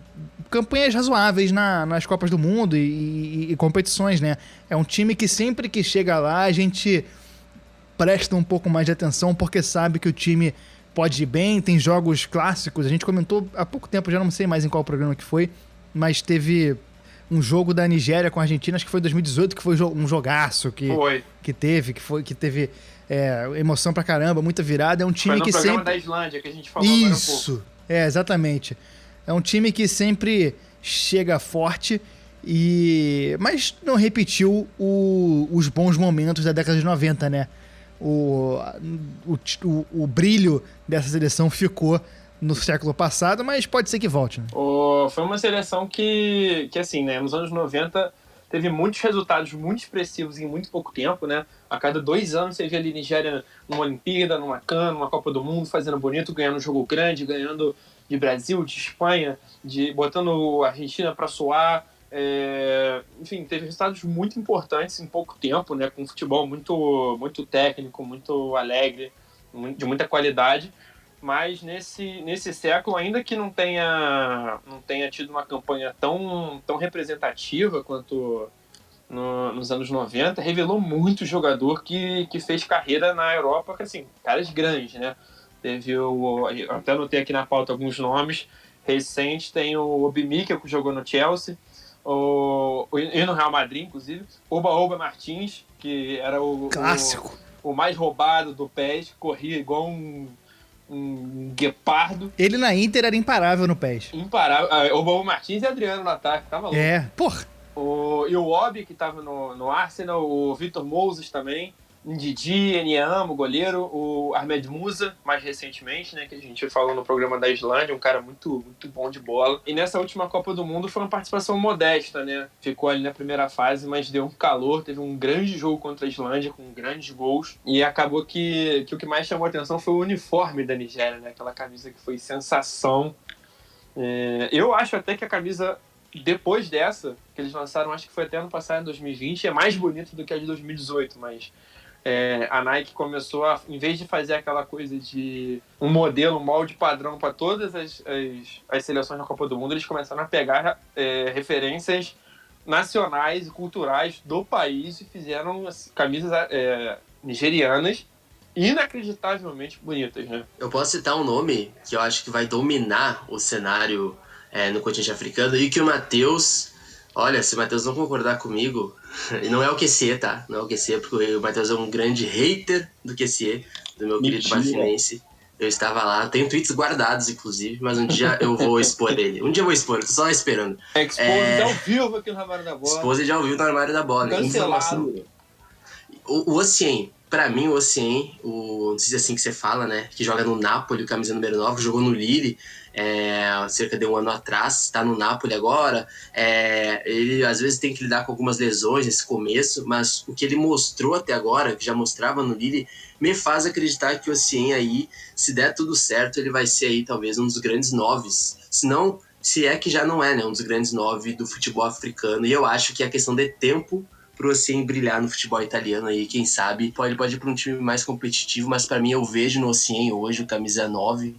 campanhas razoáveis nas Copas do Mundo e competições, né? É um time que sempre que chega lá, a gente presta um pouco mais de atenção, porque sabe que o time pode ir bem, tem jogos clássicos. A gente comentou há pouco tempo, já não sei mais em qual programa que foi, mas teve um jogo da Nigéria com a Argentina, acho que foi 2018, que foi um jogaço que teve emoção pra caramba, muita virada. É um time que sempre... Foi no programa da Islândia que a gente falou agora um pouco. Isso, exatamente. É um time que sempre chega forte, mas não repetiu os bons momentos da década de 90, né? O brilho dessa seleção ficou no século passado, mas pode ser que volte, né? Foi uma seleção que assim, né, nos anos 90 teve muitos resultados muito expressivos em muito pouco tempo, né? A cada 2 anos você vê ali Nigéria numa Olimpíada, numa CAN, numa Copa do Mundo, fazendo bonito, ganhando um jogo grande, ganhando de Brasil, de Espanha, botando a Argentina para suar. Enfim, teve resultados muito importantes em pouco tempo, né? Com um futebol muito, muito técnico, muito alegre, de muita qualidade. Mas nesse século, ainda que não tenha tido uma campanha tão representativa quanto nos anos 90, revelou muito jogador que fez carreira na Europa, que assim, caras grandes, né? Teve eu até anotei aqui na pauta alguns nomes recentes, tem o Obimikel, que jogou no Chelsea, e no Real Madrid, inclusive, Oba Martins, que era o... Clássico! o mais roubado do PES, corria igual um guepardo. Ele na Inter era imparável no PES. Imparável. O Bobo Martins e Adriano no ataque, tava louco. Porra. E o Obi, que tava no Arsenal, o Victor Moses também, Ndidi, Enyama, o goleiro, o Ahmed Musa, mais recentemente, né, que a gente falou no programa da Islândia, um cara muito, muito bom de bola. E nessa última Copa do Mundo foi uma participação modesta, né? Ficou ali na primeira fase, mas deu um calor, teve um grande jogo contra a Islândia, com grandes gols, e acabou que o que mais chamou a atenção foi o uniforme da Nigéria, né? Aquela camisa que foi sensação. Eu acho até que a camisa, depois dessa, que eles lançaram, acho que foi até ano passado, em 2020, é mais bonita do que a de 2018, mas a Nike começou a, em vez de fazer aquela coisa de um modelo, um molde padrão para todas as seleções da Copa do Mundo, eles começaram a pegar referências nacionais e culturais do país e fizeram camisas nigerianas inacreditavelmente bonitas, né? Eu posso citar um nome que eu acho que vai dominar o cenário no continente africano e que o Matheus... Olha, se o Matheus não concordar comigo, e não é o QC, tá? Não é o QC, porque o Matheus é um grande hater do QC, do meu querido Marfinense. Eu estava lá, tenho tweets guardados, inclusive, mas um dia eu vou expor ele. Um dia eu vou expor, eu tô só esperando. Exposed ao vivo aqui no Armário da Bola. Exposed ao vivo no Armário da Bola. Cancelado. O Ossien, pra mim o Ossien, não sei se é assim que você fala, né? Que joga no Napoli, camisa número 9, jogou no Lille cerca de um ano atrás, tá no Napoli agora. Ele às vezes tem que lidar com algumas lesões nesse começo, mas o que ele mostrou até agora, que já mostrava no Lille, me faz acreditar que o Ossien aí, se der tudo certo, ele vai ser aí talvez um dos grandes 9s. Se não, se é que já não é, né? Um dos grandes 9 do futebol africano. E eu acho que é questão de tempo pro Ossien brilhar no futebol italiano aí, quem sabe. Ele pode ir para um time mais competitivo, mas para mim eu vejo no Ossien hoje, o camisa 9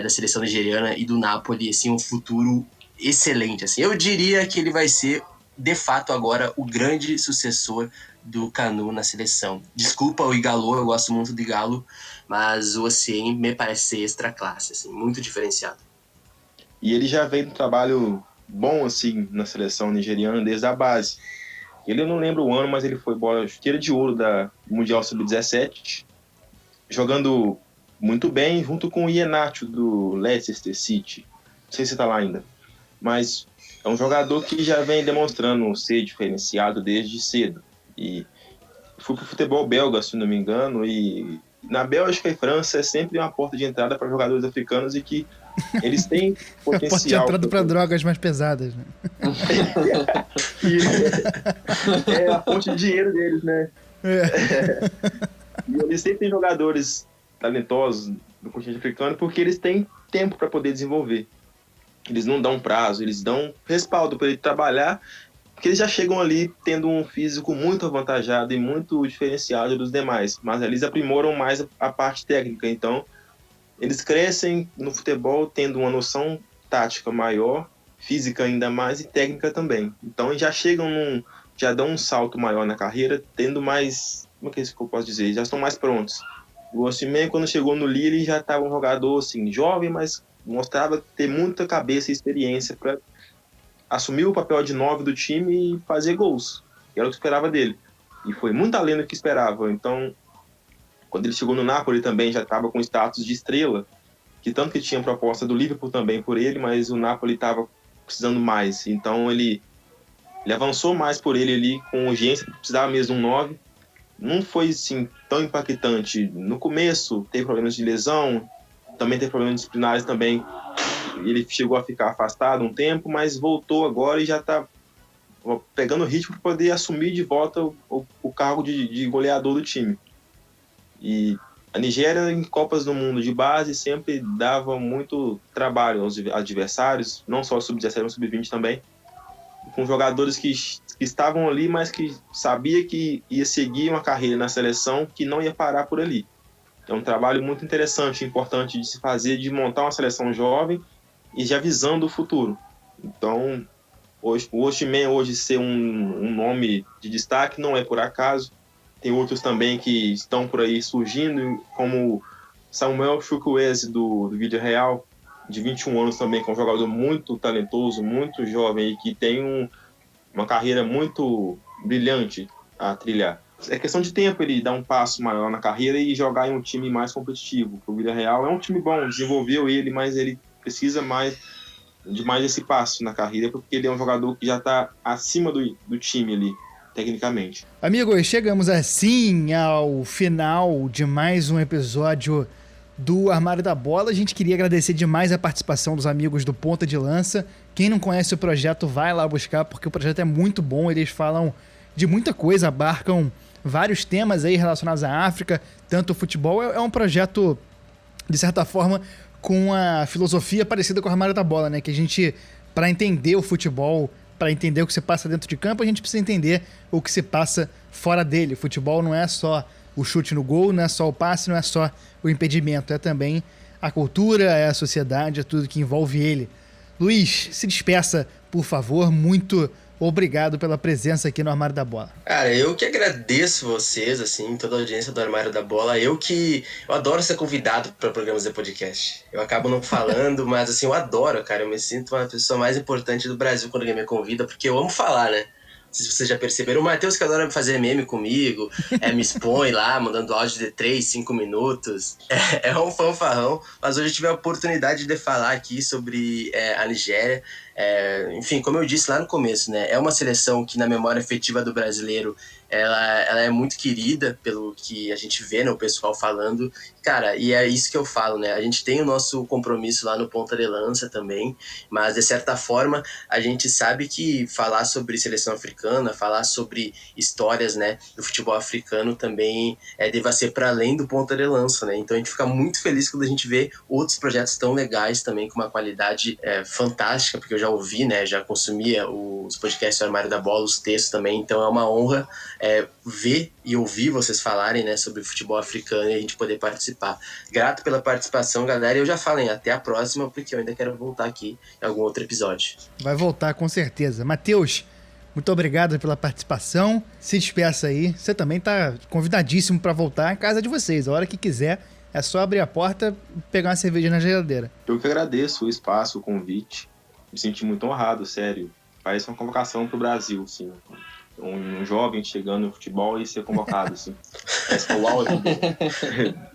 da seleção nigeriana e do Napoli, assim, um futuro excelente. Assim. Eu diria que ele vai ser, de fato, agora o grande sucessor do Kanu na seleção. Desculpa o Igalo, eu gosto muito do Igalo, mas o Ossien me parece ser extra classe, assim, muito diferenciado. E ele já vem de um trabalho bom, assim, na seleção nigeriana desde a base. Ele, eu não lembro o ano, mas ele foi bola chuteira de ouro da Mundial Sub-17, jogando muito bem junto com o Iheanacho do Leicester City. Não sei se está lá ainda, mas é um jogador que já vem demonstrando ser diferenciado desde cedo. E fui pro futebol belga, se não me engano, e na Bélgica e França é sempre uma porta de entrada para jogadores africanos e que eles têm potencial. Porta de entrada para drogas mais pesadas, né? É a fonte de dinheiro deles, né? E eles sempre têm jogadores talentosos do continente africano porque eles têm tempo para poder desenvolver. Eles não dão prazo, eles dão respaldo para ele trabalhar, porque eles já chegam ali tendo um físico muito avantajado e muito diferenciado dos demais, mas eles aprimoram mais a parte técnica. Então, eles crescem no futebol tendo uma noção tática maior, física ainda mais e técnica também. Então, já chegam já dão um salto maior na carreira, tendo mais, como é que eu posso dizer? Já estão mais prontos. O Osimhen, quando chegou no Lille, já estava um jogador assim, jovem, mas mostrava ter muita cabeça e experiência para assumir o papel de 9 do time e fazer gols. Era o que esperava dele. E foi muito além do que esperava. Então, quando ele chegou no Napoli também já estava com status de estrela, que tanto que tinha proposta do Liverpool também por ele, mas o Napoli estava precisando mais. Então ele avançou mais por ele ali com urgência, precisava mesmo de um 9. Não foi assim tão impactante. No começo teve problemas de lesão, também teve problemas disciplinares também. Ele chegou a ficar afastado um tempo, mas voltou agora e já está pegando ritmo para poder assumir de volta o cargo de goleador do time. E a Nigéria, em Copas do Mundo de base, sempre dava muito trabalho aos adversários, não só sub-17, mas sub-20 também, com jogadores que estavam ali, mas que sabia que ia seguir uma carreira na seleção que não ia parar por ali. É um trabalho muito interessante, importante de se fazer, de montar uma seleção jovem e já visando o futuro. Então, hoje, o Osimhen hoje ser um nome de destaque não é por acaso. Tem outros também que estão por aí surgindo, como Samuel Chukwueze do Villarreal, de 21 anos também, que é um jogador muito talentoso, muito jovem e que tem uma carreira muito brilhante a trilhar. é questão de tempo ele dar um passo maior na carreira e jogar em um time mais competitivo. O Villarreal é um time bom, desenvolveu ele, mas ele precisa de mais esse passo na carreira, porque ele é um jogador que já está acima do time ali, tecnicamente. Amigos, chegamos assim ao final de mais um episódio do Armário da Bola. A gente queria agradecer demais a participação dos amigos do Ponta de Lança. Quem não conhece o projeto, vai lá buscar, porque o projeto é muito bom. Eles falam de muita coisa, abarcam vários temas aí relacionados à África, tanto o futebol. É um projeto, de certa forma, com a filosofia parecida com o Armário da Bola, né? Que a gente, para entender o futebol, para entender o que se passa dentro de campo, a gente precisa entender o que se passa fora dele. O futebol não é só o chute no gol, não é só o passe, não é só o impedimento, é também a cultura, é a sociedade, é tudo que envolve ele. Luiz, se despeça, por favor. Muito obrigado pela presença aqui no Armário da Bola. Cara, eu que agradeço vocês, assim, toda a audiência do Armário da Bola. Eu adoro ser convidado para programas de podcast. Eu acabo não falando, mas assim, eu adoro, cara. Eu me sinto uma pessoa mais importante do Brasil quando alguém me convida, porque eu amo falar, né? Não sei se vocês já perceberam. O Matheus que adora fazer meme comigo, me expõe lá, mandando áudio de 3, 5 minutos. É um fanfarrão. Mas hoje eu tive a oportunidade de falar aqui sobre a Nigéria. Enfim, como eu disse lá no começo, né? É uma seleção que na memória afetiva do brasileiro ela é muito querida pelo que a gente vê, né, o pessoal falando. Cara, e é isso que eu falo, né? A gente tem o nosso compromisso lá no Ponta de Lança também, mas de certa forma a gente sabe que falar sobre seleção africana, falar sobre histórias, né, do futebol africano também deva ser para além do Ponta de Lança, né? Então a gente fica muito feliz quando a gente vê outros projetos tão legais também, com uma qualidade fantástica, porque eu já ouvi, né, já consumia os podcasts do Armário da Bola, os textos também, então é uma honra ver e ouvir vocês falarem, né, sobre futebol africano e a gente poder participar. Grato pela participação, galera, e eu já falei, até a próxima, porque eu ainda quero voltar aqui em algum outro episódio. Vai voltar, com certeza. Matheus, muito obrigado pela participação. Se despeça aí. Você também tá convidadíssimo para voltar à casa de vocês. A hora que quiser, é só abrir a porta e pegar uma cerveja na geladeira. Eu que agradeço o espaço, o convite. Me senti muito honrado, sério. Parece uma convocação pro Brasil, assim. Um jovem chegando no futebol e ser convocado, assim. Parece que é o auge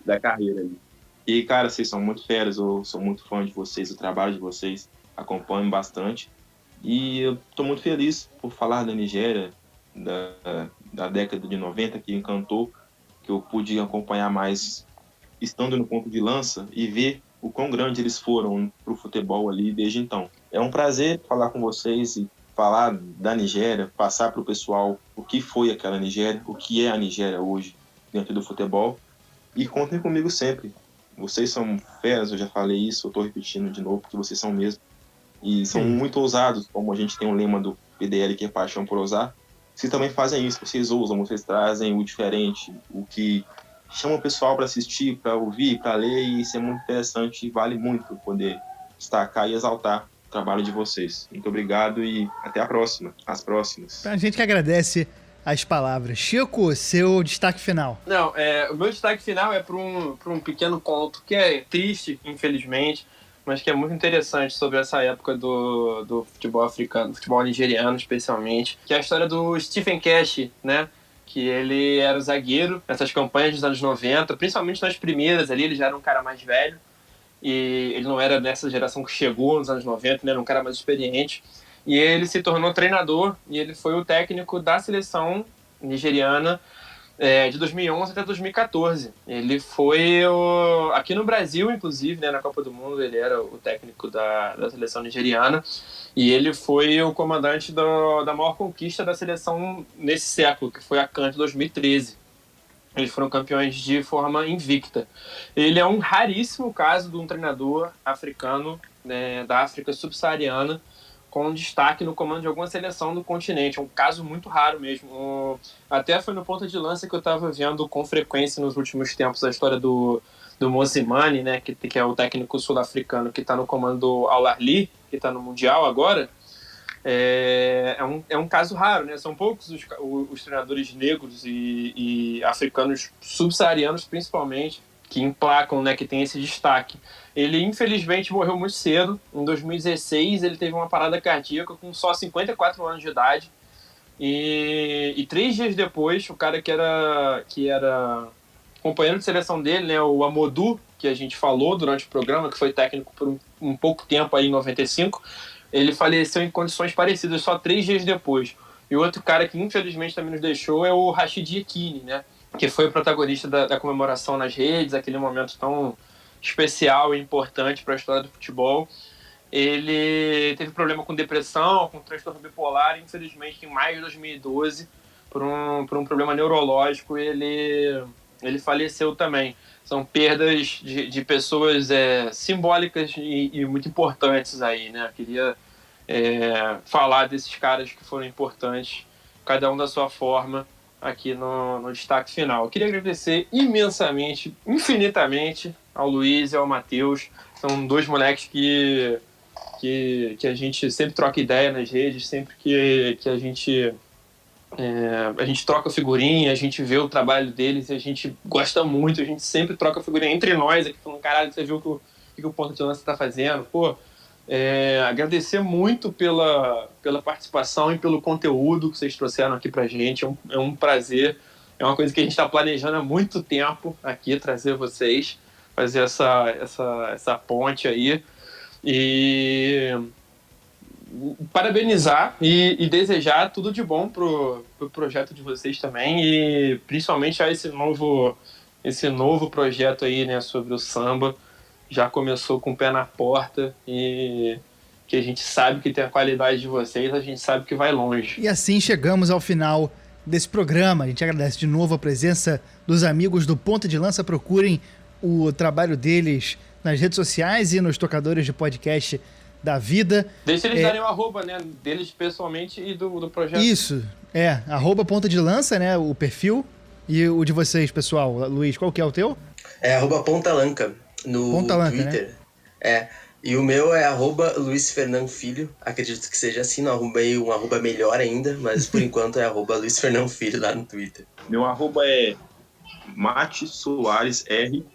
da carreira ali. E, cara, vocês são muito feras, eu sou muito fã de vocês, do trabalho de vocês, acompanho bastante. E eu tô muito feliz por falar da Nigéria, da década de 90, que encantou, que eu pude acompanhar mais estando no Ponto de Lança e ver o quão grande eles foram pro futebol ali desde então. É um prazer falar com vocês e falar da Nigéria, passar para o pessoal o que foi aquela Nigéria, o que é a Nigéria hoje dentro do futebol. E contem comigo sempre. Vocês são feras, eu já falei isso, eu estou repetindo de novo, porque vocês são mesmo. E são muito ousados, como a gente tem um lema do PDL, que é paixão por ousar. Vocês também fazem isso, vocês ousam, vocês trazem o diferente, o que chama o pessoal para assistir, para ouvir, para ler, e isso é muito interessante e vale muito poder destacar e exaltar o trabalho de vocês. Muito obrigado e até a próxima, as próximas. A gente que agradece as palavras. Chico, seu destaque final. Não, o meu destaque final é para um pequeno ponto que é triste, infelizmente, mas que é muito interessante sobre essa época do futebol africano, futebol nigeriano especialmente, que é a história do Stephen Keshi, né? Que ele era o zagueiro nessas campanhas dos anos 90, principalmente nas primeiras ali, ele já era um cara mais velho, e ele não era nessa geração que chegou nos anos 90, ele era um cara mais experiente, e ele se tornou treinador, e ele foi o técnico da seleção nigeriana de 2011 até 2014. Ele foi aqui no Brasil, inclusive, né, na Copa do Mundo, ele era o técnico da seleção nigeriana, e ele foi o comandante da maior conquista da seleção nesse século, que foi a CAN de 2013. Eles foram campeões de forma invicta. Ele é um raríssimo caso de um treinador africano, né, da África subsaariana, com destaque no comando de alguma seleção do continente. É um caso muito raro mesmo. Até foi no Ponta de Lança que eu estava vendo com frequência nos últimos tempos a história do Mosimane, né, que é o técnico sul-africano que está no comando do Al Ahly, que está no Mundial agora. É um caso raro, né? São poucos os treinadores negros e africanos subsaarianos, principalmente, que emplacam, né, que tem esse destaque. Ele, infelizmente, morreu muito cedo. Em 2016, ele teve uma parada cardíaca com só 54 anos de idade. E 3 dias depois, o cara que era companheiro de seleção dele, né, o Amadou, que a gente falou durante o programa, que foi técnico por um pouco tempo aí em 95, ele faleceu em condições parecidas só 3 dias depois. E o outro cara que infelizmente também nos deixou é o Rashid Yekini, né, que foi o protagonista da comemoração nas redes, aquele momento tão especial e importante para a história do futebol. Ele teve problema com depressão, com transtorno bipolar, e infelizmente em maio de 2012, por um problema neurológico, ele faleceu também. São perdas de pessoas simbólicas e muito importantes aí, né? Eu queria falar desses caras que foram importantes, cada um da sua forma, aqui no destaque final. Eu queria agradecer imensamente, infinitamente, ao Luiz e ao Matheus. São 2 moleques que a gente sempre troca ideia nas redes, sempre que a gente troca figurinha, a gente vê o trabalho deles e a gente gosta muito, a gente sempre troca figurinha entre nós aqui, falando, caralho, você viu o que o Ponta de Lança tá fazendo? Pô, agradecer muito pela participação e pelo conteúdo que vocês trouxeram aqui pra gente, é um prazer, é uma coisa que a gente tá planejando há muito tempo aqui, trazer vocês, fazer essa ponte aí, e parabenizar e desejar tudo de bom pro projeto de vocês também, e principalmente a esse novo projeto aí, né, sobre o samba. Já começou com o pé na porta e que a gente sabe que tem a qualidade de vocês, a gente sabe que vai longe. E assim chegamos ao final desse programa. A gente agradece de novo a presença dos amigos do Ponta de Lança. Procurem o trabalho deles nas redes sociais e nos tocadores de podcast da vida. Deixa eles darem o arroba, né, deles pessoalmente e do projeto. Isso, arroba Ponta de Lança, né, o perfil. E o de vocês, pessoal, Luiz, qual que é o teu? Arroba Pontalanca no Twitter. Né? E o meu é arroba Luiz Fernando Filho. Acredito que seja assim, não arrumei um arroba melhor ainda, mas por enquanto é arroba Luiz Fernando Filho lá no Twitter. Meu arroba é Mate Soares R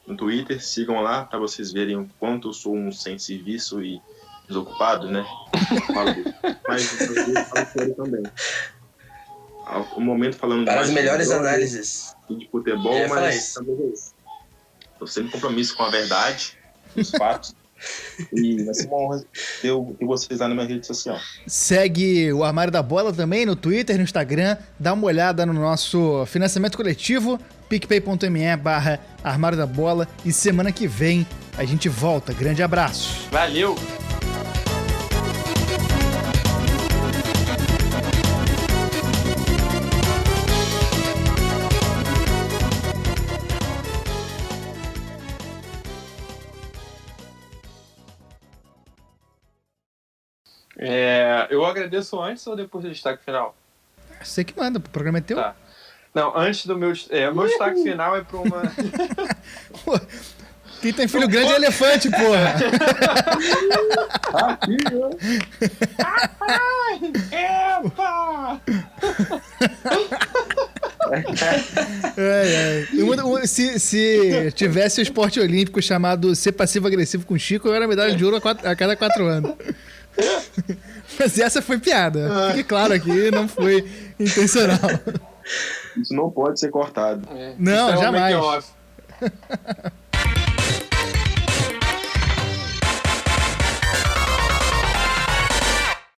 no Twitter. Sigam lá para vocês verem o quanto eu sou um sem serviço e desocupado, né? Mas eu falo sério também. O momento falando para as melhores análises de futebol, mas também é isso. Estou sempre em compromisso com a verdade, os fatos. E vai ser uma honra ter vocês lá na minha rede social. Segue o Armário da Bola também no Twitter, no Instagram. Dá uma olhada no nosso financiamento coletivo, picpay.me/Armário da Bola. E semana que vem a gente volta. Grande abraço. Valeu! Eu agradeço antes ou depois do destaque final? Você que manda, o programa é teu. Tá. Não, antes do meu destaque final é para uma... Quem tem filho grande é elefante, porra! Epa! Se tivesse o esporte olímpico chamado ser passivo-agressivo com Chico, eu era medalha de ouro a cada 4 anos. Mas essa foi piada. Fique claro aqui, não foi intencional. Isso não pode ser cortado. Não, isso jamais. É um make-off.